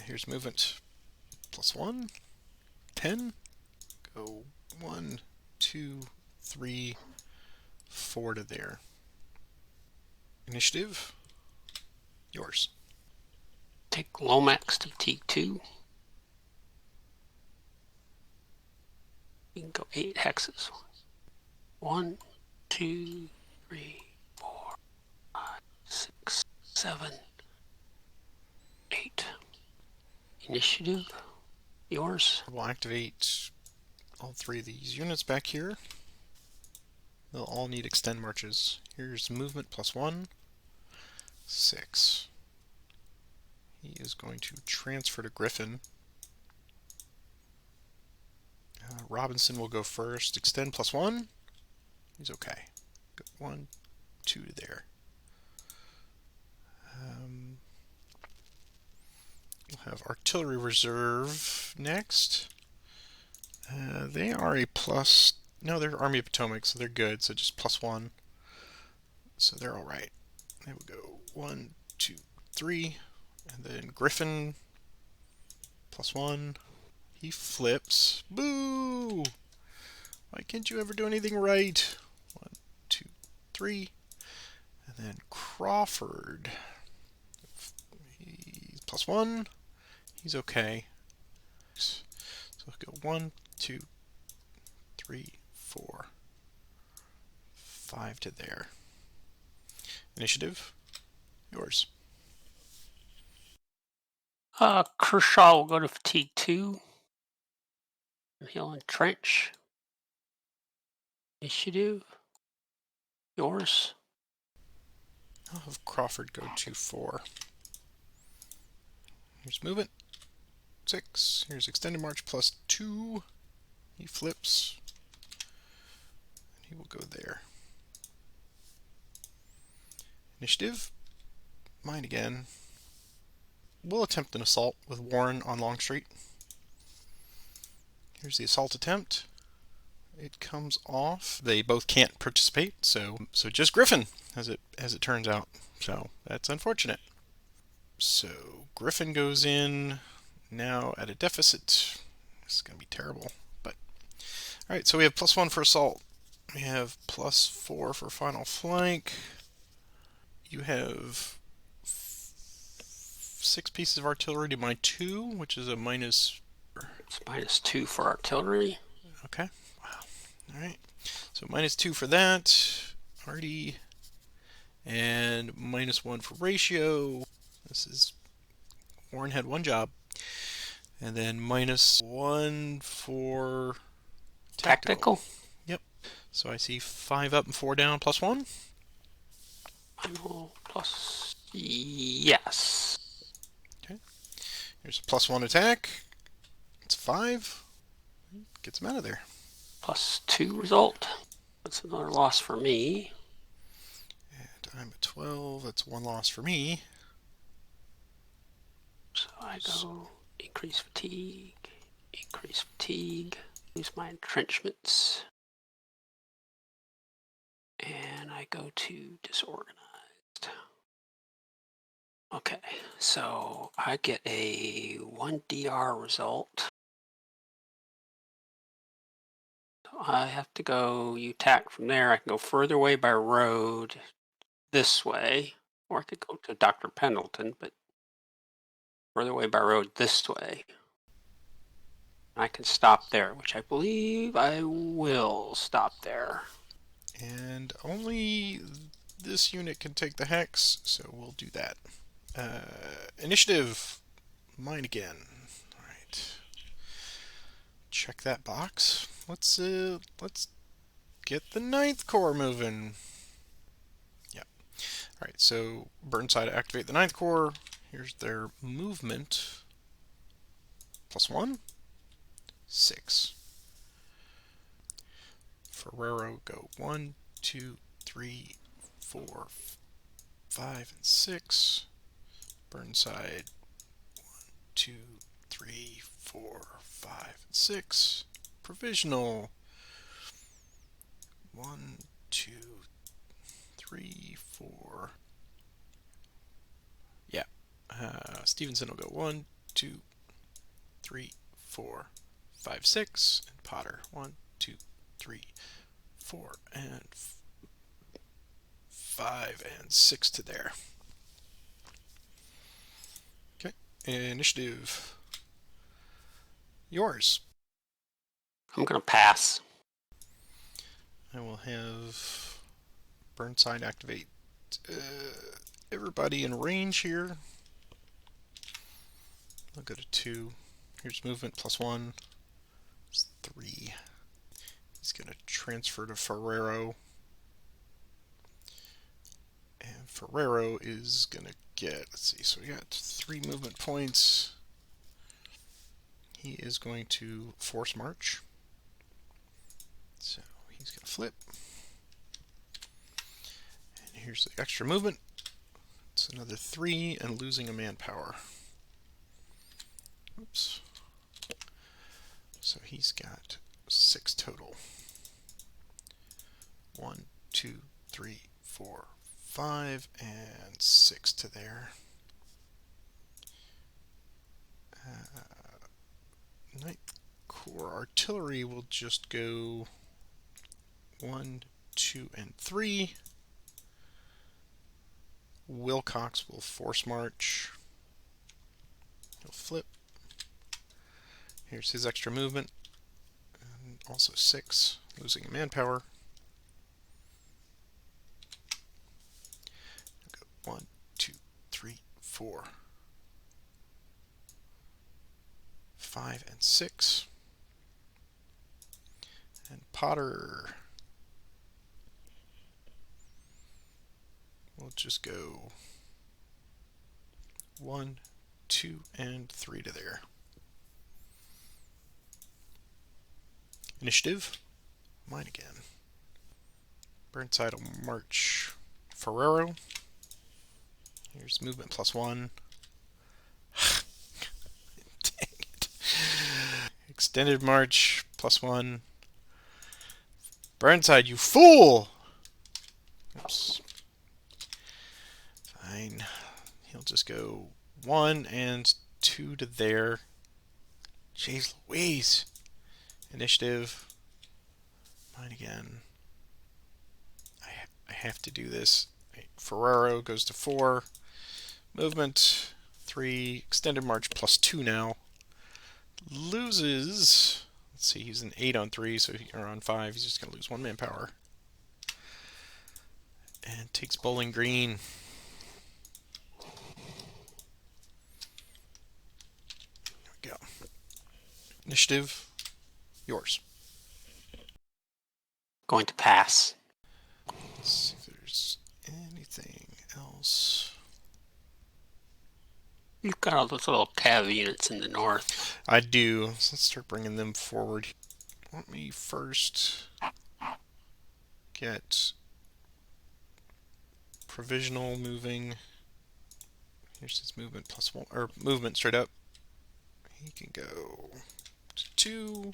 Here's movement +1. 10. Go 1, 2, 3, 4 to there. Initiative, yours. Take Lomax to fatigue 2. You can go 8 hexes. 1, 2, 3, 4, 5, 6, 7, 8. Initiative, yours. We'll activate all 3 of these units back here. They'll all need extend marches. Here's movement +1, 6. He is going to transfer to Griffin. Robinson will go first. Extend +1. He's okay. Go 1, 2 to there. We'll have artillery reserve next. They are a plus. No, they're Army of Potomac, so they're good. So just +1. So they're all right. They will go 1, 2, 3, and then Griffin +1. He flips. Boo! Why can't you ever do anything right? 1, 2, 3, and then Crawford. He's +1. He's okay. So we'll go 1, 2, 3, 4, 5 to there. Initiative, yours. Kershaw will go to fatigue 2. He'll entrench. Initiative, yours. I'll have Crawford go to 4. Here's movement, 6. Here's extended march +2. He flips. And he will go there. Initiative, mine again. We'll attempt an assault with Warren on Longstreet. Here's the assault attempt. It comes off. They both can't participate, so just Griffin, as it turns out. So that's unfortunate. So Griffin goes in now at a deficit. This is going to be terrible. But all right, so we have +1 for assault. We have +4 for final flank. You have 6 pieces of artillery to my 2, which is a minus. It's -2 for artillery. Okay. Wow. All right. So -2 for that. Already. And -1 for ratio. This is Warren had 1 job. And then -1 for tactical. Yep. So I see 5 up and 4 down, +1. Final plus. Yes. Okay. Here's a +1 attack. It's 5. Gets him out of there. +2 result. That's another loss for me. And I'm at 12. That's 1 loss for me. So I go increase fatigue, lose my entrenchments, and I go to disorganized. Okay, so I get a 1 DR result. So I have to go, you tack from there, I can go further away by road this way, or I could go to Dr. Pendleton, but further away by road this way. I can stop there, which I believe I will stop there. And only this unit can take the hex, so we'll do that. Initiative. Mine again. Alright. Check that box. Let's get the 9th Corps moving. Yep. Alright, so Burnside activate the 9th Corps. Here's their movement. +1. 6. Ferrero go 1, 2, 3, 4, 5, and 6. Burnside 1, 2, 3, 4, 5, and 6. Provisional 1, 2, 3, 4. Yeah. Stevenson will go 1, 2, 3, 4, 5, 6. And Potter 1, 2, 3, 4, and 5, and 6 to there. Okay. Initiative. Yours. I'm going to pass. I will have Burnside activate everybody in range here. I'll go to 2. Here's movement +1. It's 3. He's going to transfer to Ferrero. And Ferrero is going to get, let's see, so we got 3 movement points. He is going to force march. So he's going to flip. And here's the extra movement. It's another 3 and losing a manpower. Oops. So he's got 6 total. 1, 2, 3, 4, 5, and 6 to there. 9th Corps artillery will just go 1, 2, and 3. Wilcox will force march. He'll flip. Here's his extra movement. And also 6, losing manpower. Go 1, 2, 3, 4, 5, and 6. And Potter will just go 1, 2, and 3 to there. Initiative. Mine again. Burnside will march Ferrero. Here's movement +1. Dang it. Extended march, +1. Burnside, you fool! Oops. Fine. He'll just go 1 and 2 to there. Jeez Louise. Initiative. Mine again. I have to do this. Ferraro goes to 4. Movement 3. Extended march +2 now. Loses. Let's see, he's an 8 on 3, or on 5. He's just going to lose 1 manpower. And takes Bowling Green. There we go. Initiative. Yours. Going to pass. Let's see if there's anything else. You've got all those little cav units in the north. I do. So let's start bringing them forward. Let me first get provisional moving. Here's his movement +1, or movement straight up. He can go to 2,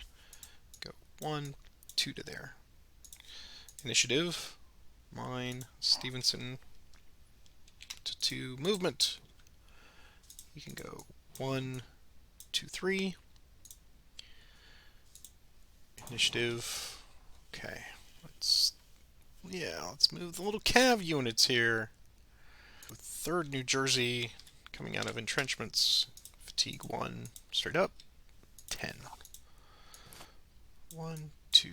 go 1, 2 to there. Initiative, mine, Stevenson to 2. Movement. He can go 1, 2, 3. Initiative. Okay, let's move the little cav units here. 3rd New Jersey coming out of entrenchments. Fatigue 1, straight up. 10. 1, 2,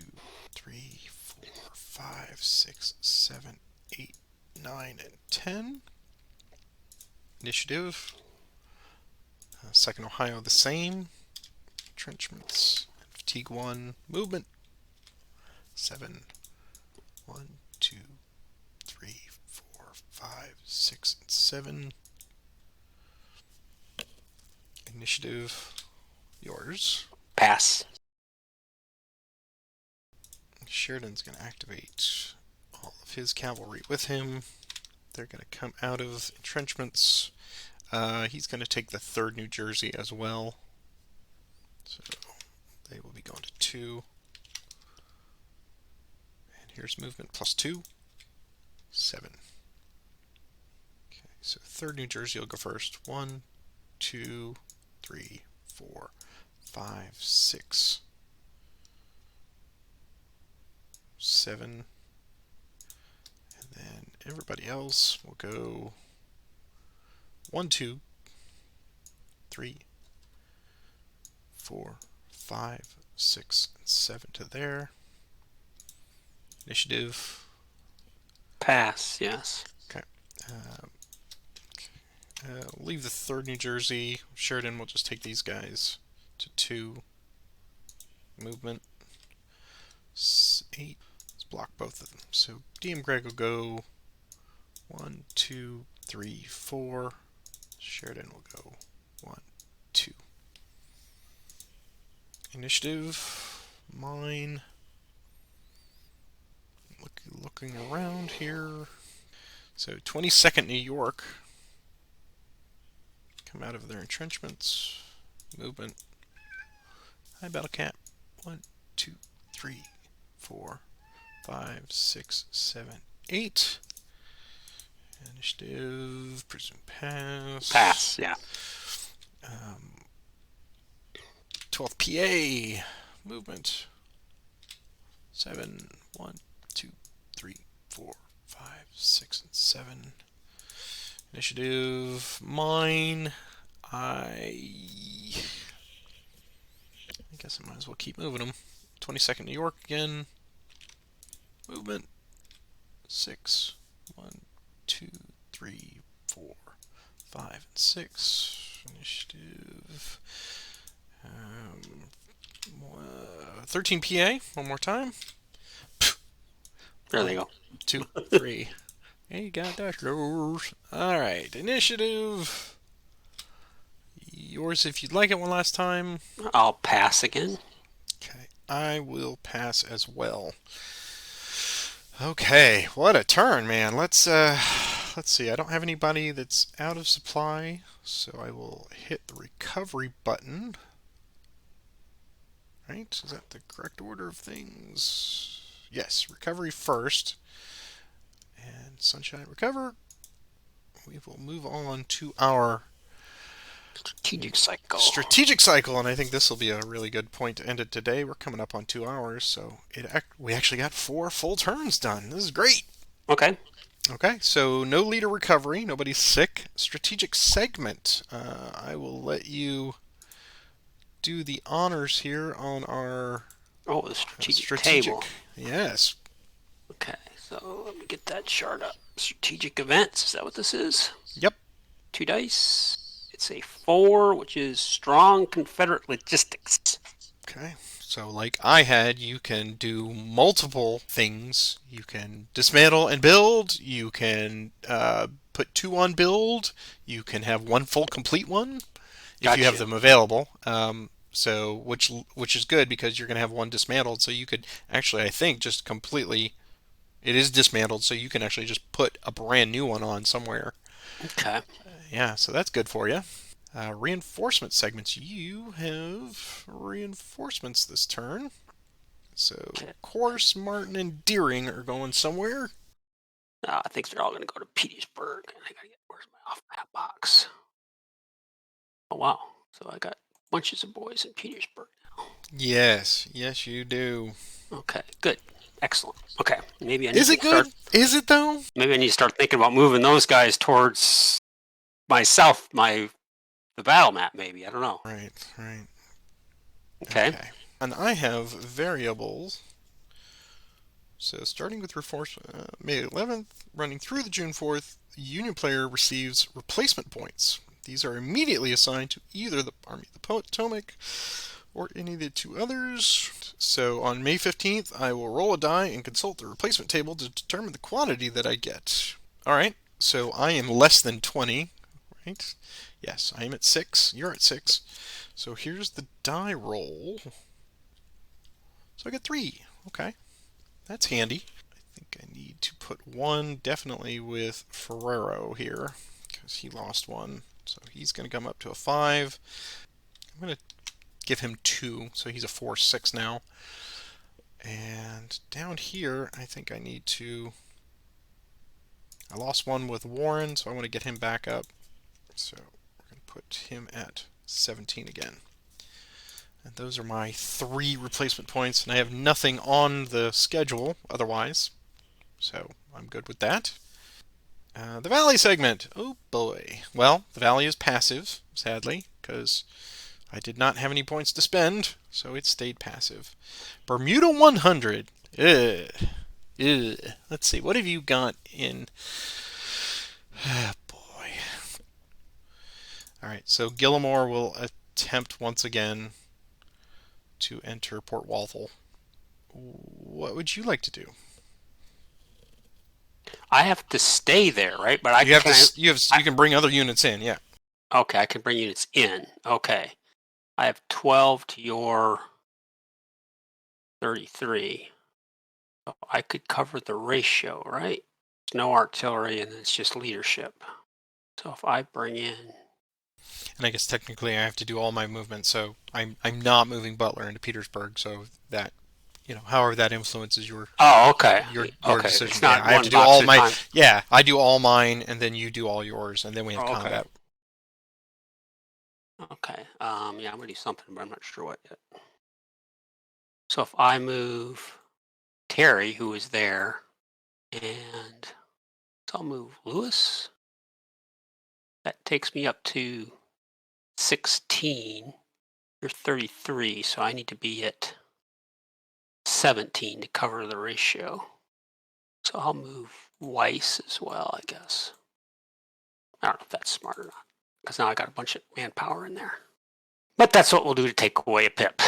3, 4, 5, 6, 7, 8, 9, and 10. Initiative. 2nd Ohio the same. Entrenchments. Fatigue 1. Movement. 7. 1, 2, 3, 4, 5, 6, and 7. Initiative. Yours. Pass. Sheridan's going to activate all of his cavalry with him. They're going to come out of entrenchments. He's going to take the 3rd New Jersey as well. So they will be going to 2. And here's movement +2. 7. Okay, so 3rd New Jersey will go first. 1, 2, 3, 4, 5, 6, 7. And then everybody else will go 1, 2, 3, 4, 5, 6, and 7 to there. Initiative. Pass, yes. Okay. Leave the 3rd New Jersey. Sheridan will just take these guys to 2. Movement. 8. Let's block both of them. So DM Greg will go 1, 2, 3, 4. Sheridan will go 1, 2. Initiative. Mine. Looking around here. So 22nd New York. Come out of their entrenchments. Movement. High battle cap. 1, 2, 3, 4, 5, 6, 7, 8. Initiative. Presume pass. Pass, yeah. 12th PA. Movement. 7, 1, 2, 3, 4, 5, 6, and 7. Initiative. Mine. I guess I might as well keep moving them. 22nd New York again. Movement. 6, 1, 2, 3, 4, 5, and 6. Initiative. 13 PA. One more time. There they go. 2, 3. Yeah, you got that. Alright, initiative. Yours if you'd like it one last time. I'll pass again. Okay, I will pass as well. Okay, what a turn, man. Let's see. I don't have anybody that's out of supply, so I will hit the recovery button. Right? Is that the correct order of things? Yes, recovery first. And sunshine recover. We will move on to our Strategic cycle. strategic cycle, and I think this will be a really good point to end it today. We're coming up on 2 hours, so we actually got 4 full turns done. This is great. Okay. Okay, so no leader recovery, nobody's sick. Strategic segment. I will let you do the honors here on our Oh, the strategic strategic. table. Yes. Okay, so let me get that chart up. Strategic events. Is that what this is? Yep. 2 dice. It's a 4, which is strong Confederate logistics. Okay. So, like I had, you can do multiple things. You can dismantle and build. You can put 2 on build. You can have 1 full complete one if you have Gotcha. them available. So, which is good because you're going to have one dismantled. So you could actually, I think, just completely. It is dismantled, so you can actually just put a brand new one on somewhere. Okay. Yeah, so that's good for you. Reinforcement segments. You have reinforcements this turn. So, Okay. of course, Martin and Deering are going somewhere. I think they're all going to go to Petersburg. I gotta get where's my off map box? Oh wow! So I got bunches of boys in Petersburg now. Yes, yes, you do. Okay, good, excellent. Okay, maybe I Is need it to start. good? Is it though? Maybe I need to start thinking about moving those guys towards myself, the battle map. Maybe I don't know. Right, right. Okay. Okay. And I have variables. So, starting with reinforcement, May 11th, running through the June 4th, the Union player receives replacement points. These are immediately assigned to either the Army of the Potomac or any of the 2 others. So on May 15th, I will roll a die and consult the replacement table to determine the quantity that I get. All right, so I am less than 20, right? Yes, I am at 6. You're at 6. So here's the die roll. So I get 3. Okay, that's handy. I think I need to put 1 definitely with Ferrero here because he lost 1. So he's going to come up to a 5. I'm going to give him 2, so he's a 4-6 now. And down here, I think I need to. I lost 1 with Warren, so I want to get him back up. So we're going to put him at 17 again. And those are my 3 replacement points, and I have nothing on the schedule otherwise. So I'm good with that. The Valley segment. Oh boy. Well, the Valley is passive, sadly, because I did not have any points to spend, so it stayed passive. Bermuda 100. Ugh. Ugh. Let's see. What have you got in? Ah, boy. All right. So Gillimore will attempt once again to enter Port Walthall. What would you like to do? I have to stay there, right? But I You have can. to. You can bring other units in. Yeah. Okay, I can bring units in. Okay, I have 12 to your 33. So I could cover the ratio, right? There's no artillery, and it's just leadership. So if I bring in, And I guess technically I have to do all my movement, so I'm not moving Butler into Petersburg, so that however that influences oh, okay, your okay, decision. it's Yeah, not I have one to do box all at a my time. yeah, I do all mine and then you do all yours and then we have Oh, okay, combat. okay. Yeah, I'm gonna do something, but I'm not sure what yet. So if I move Terry, who is there, and so I'll move Lewis. That takes me up to 16. You're 33, so I need to be at 17 to cover the ratio. So I'll move Weiss as well, I guess. I don't know if that's smart or not, because now I got a bunch of manpower in there. But that's what we'll do to take away a pip.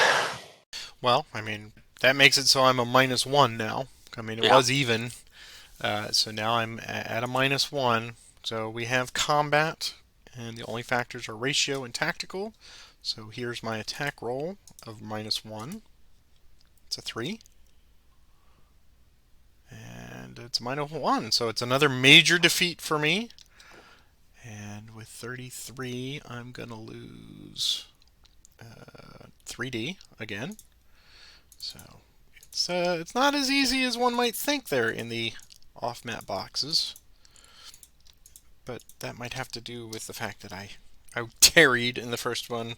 Well, I mean, that makes it so I'm a -1 now. I mean, it Yeah. was even. So now I'm at a -1. So we have combat, and the only factors are ratio and tactical. So here's my attack roll of -1. It's a 3. And it's -1. So it's another major defeat for me. And with 33, I'm going to lose 3D again. It's not as easy as one might think there in the off-map boxes, but that might have to do with the fact that I tarried in the first one.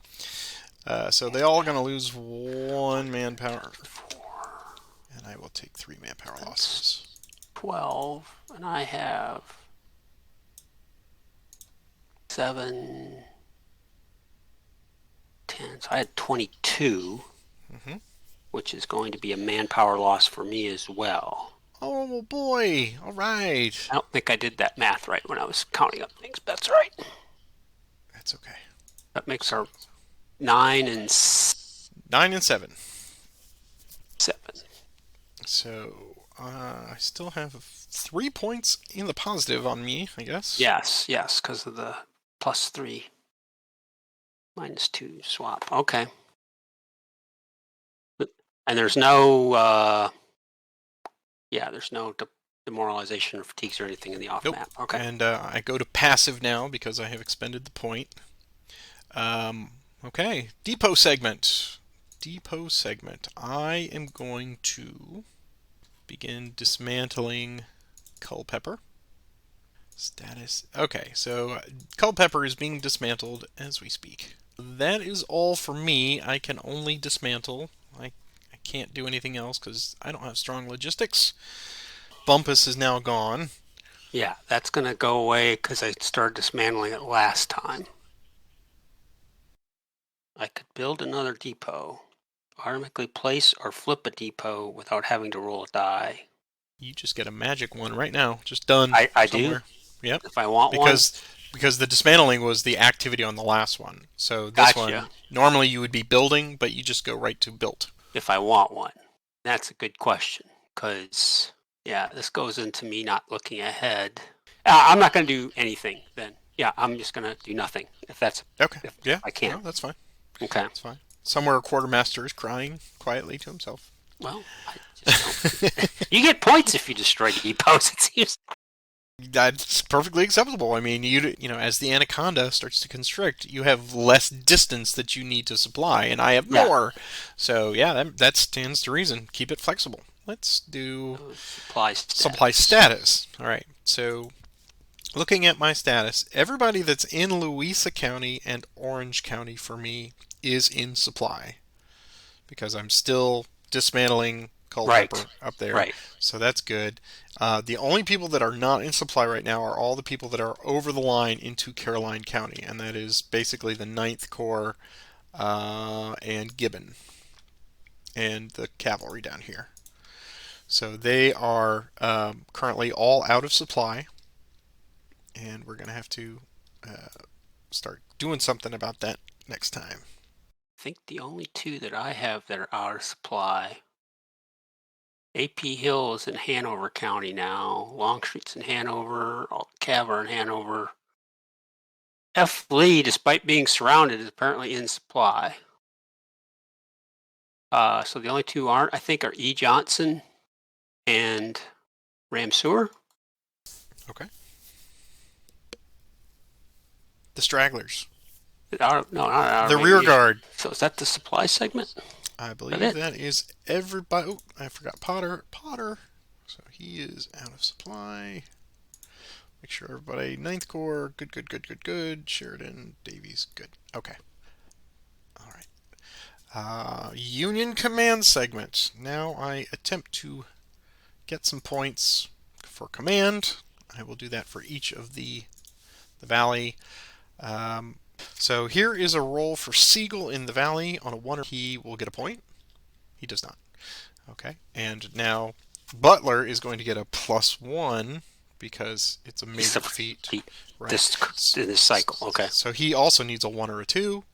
So they all going to lose 1 manpower, and I will take 3 manpower That's losses. 12, and I have 7, 10. So I had 22, Mm-hmm. which is going to be a manpower loss for me as well. Oh boy! All right. I don't think I did that math right when I was counting up things, but that's right. That's okay. That makes So our 9 and 9 and 7. 7. So I still have 3 points in the positive on me, I guess. Yes, yes, because of the +3, -2 swap. Okay. And there's no, there's no demoralization or fatigues or anything in the off Nope. map. Okay. And I go to passive now because I have expended the point. Okay, depot segment. Depot segment. I am going to begin dismantling Culpeper. Status. Okay, so Culpeper is being dismantled as we speak. That is all for me. I can only dismantle. I can't do anything else because I don't have strong logistics. Bumpus is now gone. Yeah, that's going to go away because I started dismantling it last time. I could build another depot, automatically place or flip a depot without having to roll a die. You just get a magic one right now. Just done I do, somewhere. Yep. if I want one. Because the dismantling was the activity on the last one. So this Gotcha. one normally you would be building, but you just go right to built. If I want one. That's a good question because, yeah, this goes into me not looking ahead. I'm not going to do anything then. Yeah, I'm just going to do nothing Okay. if Yeah. I can. No, that's fine. Okay. That's fine. Somewhere a quartermaster is crying quietly to himself. Well, I just don't. You get points if you destroy depots. It seems. That's perfectly acceptable. I mean, you know, as the anaconda starts to constrict, you have less distance that you need to supply, and I have Yeah. more. So yeah, that stands to reason. Keep it flexible. Let's do Supply supply status. status. All right. So looking at my status, everybody that's in Louisa County and Orange County for me is in supply because I'm still dismantling Culpeper Right. up there. Right. So that's good. The only people that are not in supply right now are all the people that are over the line into Caroline County, and that is basically the Ninth Corps and Gibbon and the cavalry down here. So they are currently all out of supply, and we're going to have to start doing something about that next time. I think the only two that I have that are out of supply. AP Hill is in Hanover County now. Longstreet's in Hanover. Alt Caver in Hanover. F. Lee, despite being surrounded, is apparently in supply. So the only two aren't, I think, are E. Johnson and Ramseur. Okay. The stragglers. No, not out of The rear radiation. guard. So is that the supply segment? I Is that believe it? that is everybody. Oh, I forgot Potter. Potter. So he is out of supply. Make sure everybody. Ninth Corps. Good, good, good, good, good. Sheridan. Davies. Good. Okay. All right. Union command segment. Now I attempt to get some points for command. I will do that for each of the valley. So here is a roll for Siegel in the valley. On a 1, he will get a point. He does not. Okay. And now Butler is going to get a +1 because it's a major feat. Right. This cycle. Okay. So he also needs a 1 or a 2,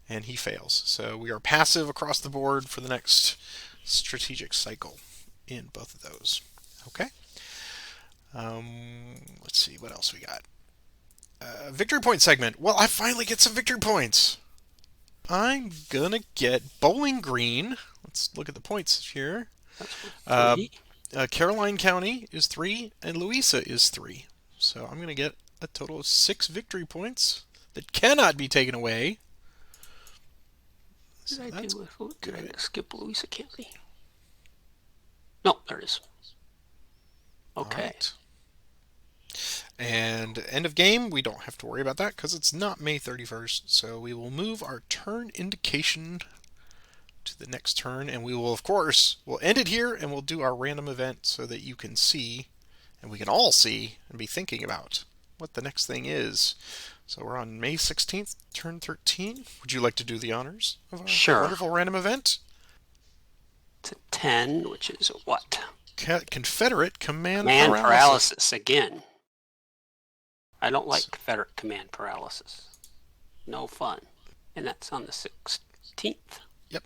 and he fails. So we are passive across the board for the next strategic cycle in both of those. Okay. Let's see what else we got. Victory point segment. Well, I finally get some victory points. I'm gonna get Bowling Green. Let's look at the points here. That's Uh, 3. Caroline County is 3, and Louisa is 3. So I'm gonna get a total of 6 victory points that cannot be taken away. What did I do with? Did I skip Louisa County? No, there it is. All Okay. right. And end of game, we don't have to worry about that because it's not May 31st. So we will move our turn indication to the next turn, and we will, of course, we'll end it here and we'll do our random event so that you can see, and we can all see and be thinking about what the next thing is. So we're on May 16th, turn 13. Would you like to do the honors of our Sure. wonderful random event? It's a 10, which is what? Confederate command Command paralysis. paralysis again. I don't So, like Confederate command paralysis. No fun. And that's on the 16th. yep.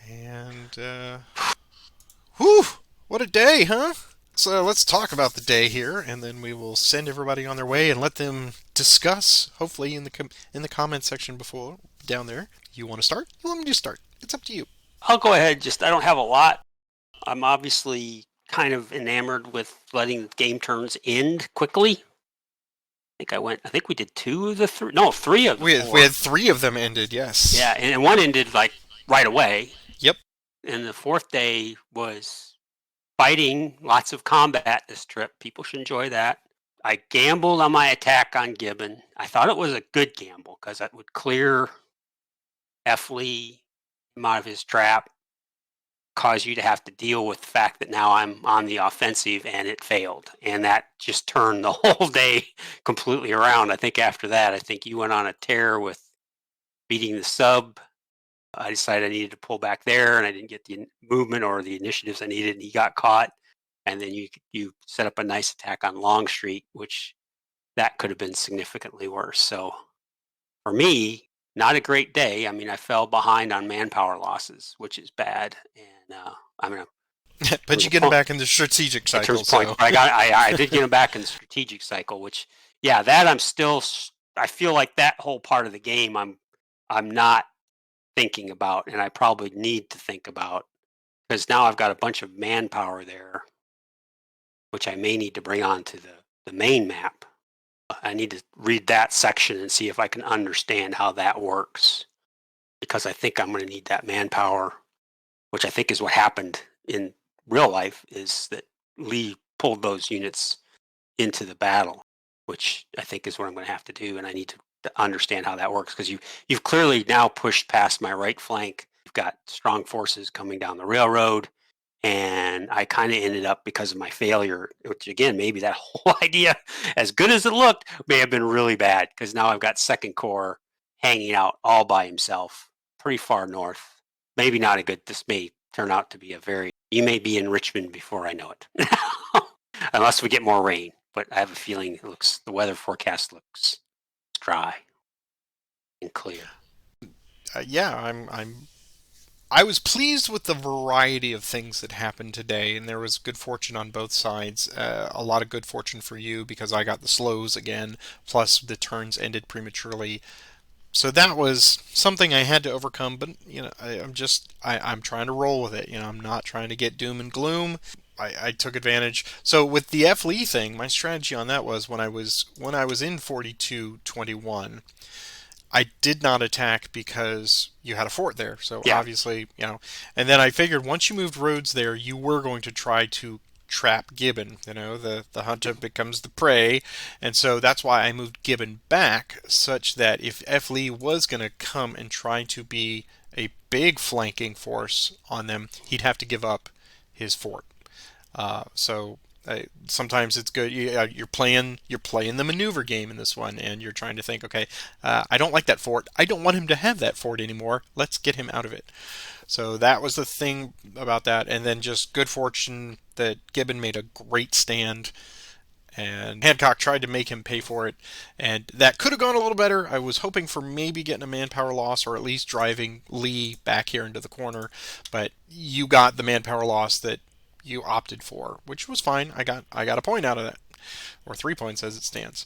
And, whew, what a day, huh? So let's talk about the day here, and then we will send everybody on their way and let them discuss. Hopefully, in the comment section before down there. You want to start? You want me to start? It's up to you. I'll go ahead. I don't have a lot. I'm obviously kind of enamored with letting the game turns end quickly. I think we did two of the three. No, three of the We four. had three of them ended. Yes. Yeah, and one ended like right away. Yep. And the fourth day was fighting, lots of combat this trip. People should enjoy that. I gambled on my attack on Gibbon. I thought it was a good gamble because that would clear F. Lee out of his trap, cause you to have to deal with the fact that now I'm on the offensive, and it failed. And that just turned the whole day completely around. I think after that, I think you went on a tear with beating the sub. I decided I needed to pull back there, and I didn't get the movement or the initiatives I needed, and he got caught. And then you set up a nice attack on Longstreet, which that could have been significantly worse. So for me, not a great day. I mean, I fell behind on manpower losses, which is bad. And I mean, But you get them back in the strategic in terms cycle, of points, so. but I did get him back in the strategic cycle, which yeah, that I'm still. I feel like that whole part of the game I'm not thinking about, and I probably need to think about because now I've got a bunch of manpower there, which I may need to bring onto the main map. I need to read that section and see if I can understand how that works because I think I'm going to need that manpower, which I think is what happened in real life is that Lee pulled those units into the battle, which I think is what I'm going to have to do, and I need to understand how that works because you've clearly now pushed past my right flank. You've got strong forces coming down the railroad, and I kind of ended up because of my failure, which again maybe that whole idea, as good as it looked, may have been really bad because now I've got Second Corps hanging out all by himself, pretty far north. Maybe not a good. This may turn out to be a very. You may be in Richmond before I know it. Unless we get more rain. But I have a feeling the weather forecast looks dry and clear. Yeah, I was pleased with the variety of things that happened today, and there was good fortune on both sides. A lot of good fortune for you because I got the slows again, plus the turns ended prematurely. So that was something I had to overcome, but I'm trying to roll with it. I'm not trying to get doom and gloom. I took advantage. So with the F. Lee thing, my strategy on that was when I was in 42-21. I did not attack because you had a fort there. So Yeah. obviously, and then I figured once you moved roads there, you were going to try to trap Gibbon. The hunter becomes the prey, and so that's why I moved Gibbon back, such that if F. Lee was going to come and try to be a big flanking force on them, he'd have to give up his fort. So sometimes it's good. You're playing the maneuver game in this one, and you're trying to think, okay, I don't like that fort. I don't want him to have that fort anymore. Let's get him out of it. So that was the thing about that, and then just good fortune that Gibbon made a great stand, and Hancock tried to make him pay for it, and that could have gone a little better. I was hoping for maybe getting a manpower loss or at least driving Lee back here into the corner, but you got the manpower loss that you opted for, which was fine. I got a point out of that, or 3 points as it stands.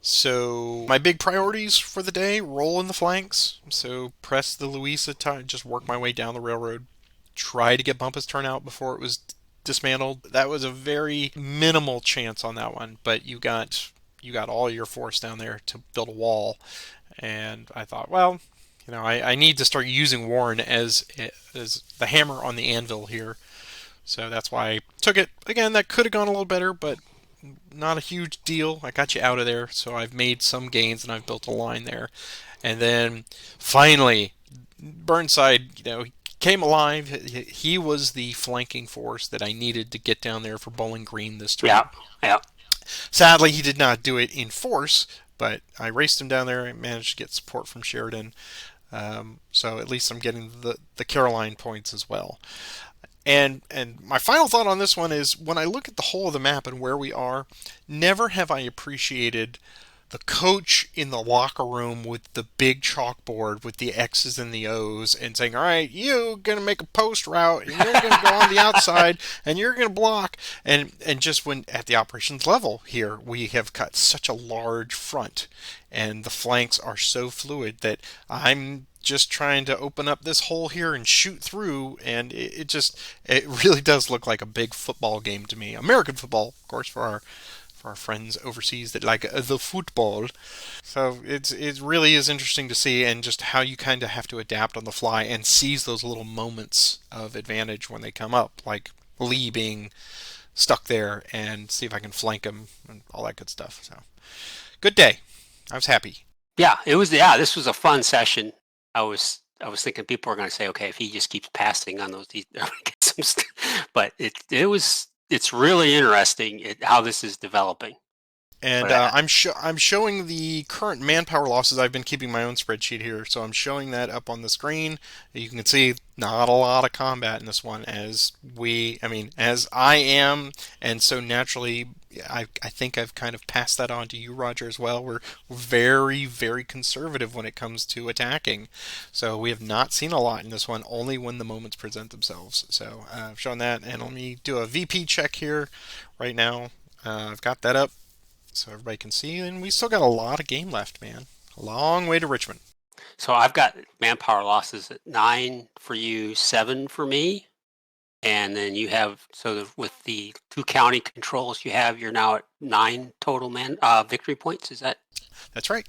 So my big priorities for the day: roll in the flanks. So press the Louisa, just work my way down the railroad. Try to get Bumpus turnout before it was dismantled. That was a very minimal chance on that one, but you got all your force down there to build a wall, and I thought, well, I need to start using Warren as the hammer on the anvil here. So that's why I took it. Again, that could have gone a little better, but not a huge deal. I got you out of there, so I've made some gains and I've built a line there. And then finally, Burnside, came alive. He was the flanking force that I needed to get down there for Bowling Green this Yeah, turn. yeah. Sadly, he did not do it in force, but I raced him down there and managed to get support from Sheridan. So at least I'm getting the Caroline points as well. And my final thought on this one is when I look at the whole of the map and where we are, never have I appreciated the coach in the locker room with the big chalkboard with the X's and the O's and saying, all right, you're going to make a post route and you're going to go on the outside and you're going to block. And just when at the operations level here, we have got such a large front and the flanks are so fluid that I'm just trying to open up this hole here and shoot through, and it really does look like a big football game to me. American football, of course, for our friends overseas that like the football. So it really is interesting to see, and just how you kind of have to adapt on the fly and seize those little moments of advantage when they come up, like Lee being stuck there, and see if I can flank him and all that good stuff. So good day. I was happy. Yeah, it was. Yeah, this was a fun session. I was thinking people are going to say, okay, if he just keeps passing on those, he's going to get some. But it's really interesting how this is developing. And But I'm showing the current manpower losses. I've been keeping my own spreadsheet here, so I'm showing that up on the screen. You can see not a lot of combat in this one, as I am, and so naturally, I think I've kind of passed that on to you, Roger, as well. We're very, very conservative when it comes to attacking, so we have not seen a lot in this one. Only when the moments present themselves. So I've shown that, and let me do a VP check here right now. I've got that up so everybody can see. And we still got a lot of game left, man. A long way to Richmond. so I've got manpower losses at 9 for you, 7 for me, and then you have with the 2 county controls you have, you're now at 9 total victory points. Is that That's right.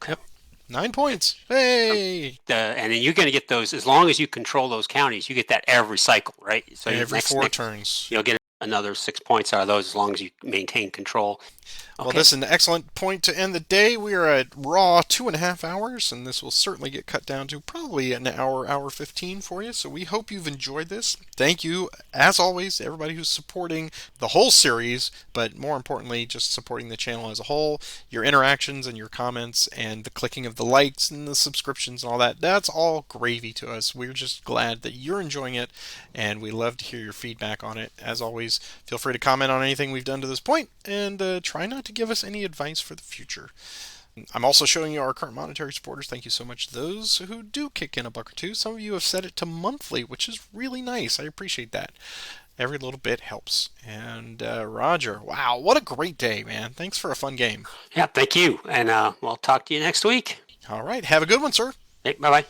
okay? Yep. 9 points. Um, Hey! and then you're going to get those as long as you control those counties. You get that every cycle, right? So Every four turns. you'll get another 6 points out of those as long as you maintain control. Well, Okay. this is an excellent point to end the day. We are at raw 2.5 hours, and this will certainly get cut down to probably an hour, hour 15 for you. So we hope you've enjoyed this. Thank you, as always, to everybody who's supporting the whole series, but more importantly, just supporting the channel as a whole. Your interactions and your comments and the clicking of the likes and the subscriptions and all that, that's all gravy to us. We're just glad that you're enjoying it, and we love to hear your feedback on it. As always, feel free to comment on anything we've done to this point, and try not to give us any advice for the future. I'm also showing you our current monetary supporters. Thank you so much to those who do kick in a buck or two. Some of you have set it to monthly, which is really nice. I appreciate that. Every little bit helps. And Roger, wow, what a great day, man. Thanks for a fun game. Yeah, thank you. And we'll talk to you next week. All right, have a good one, sir. Hey, bye bye.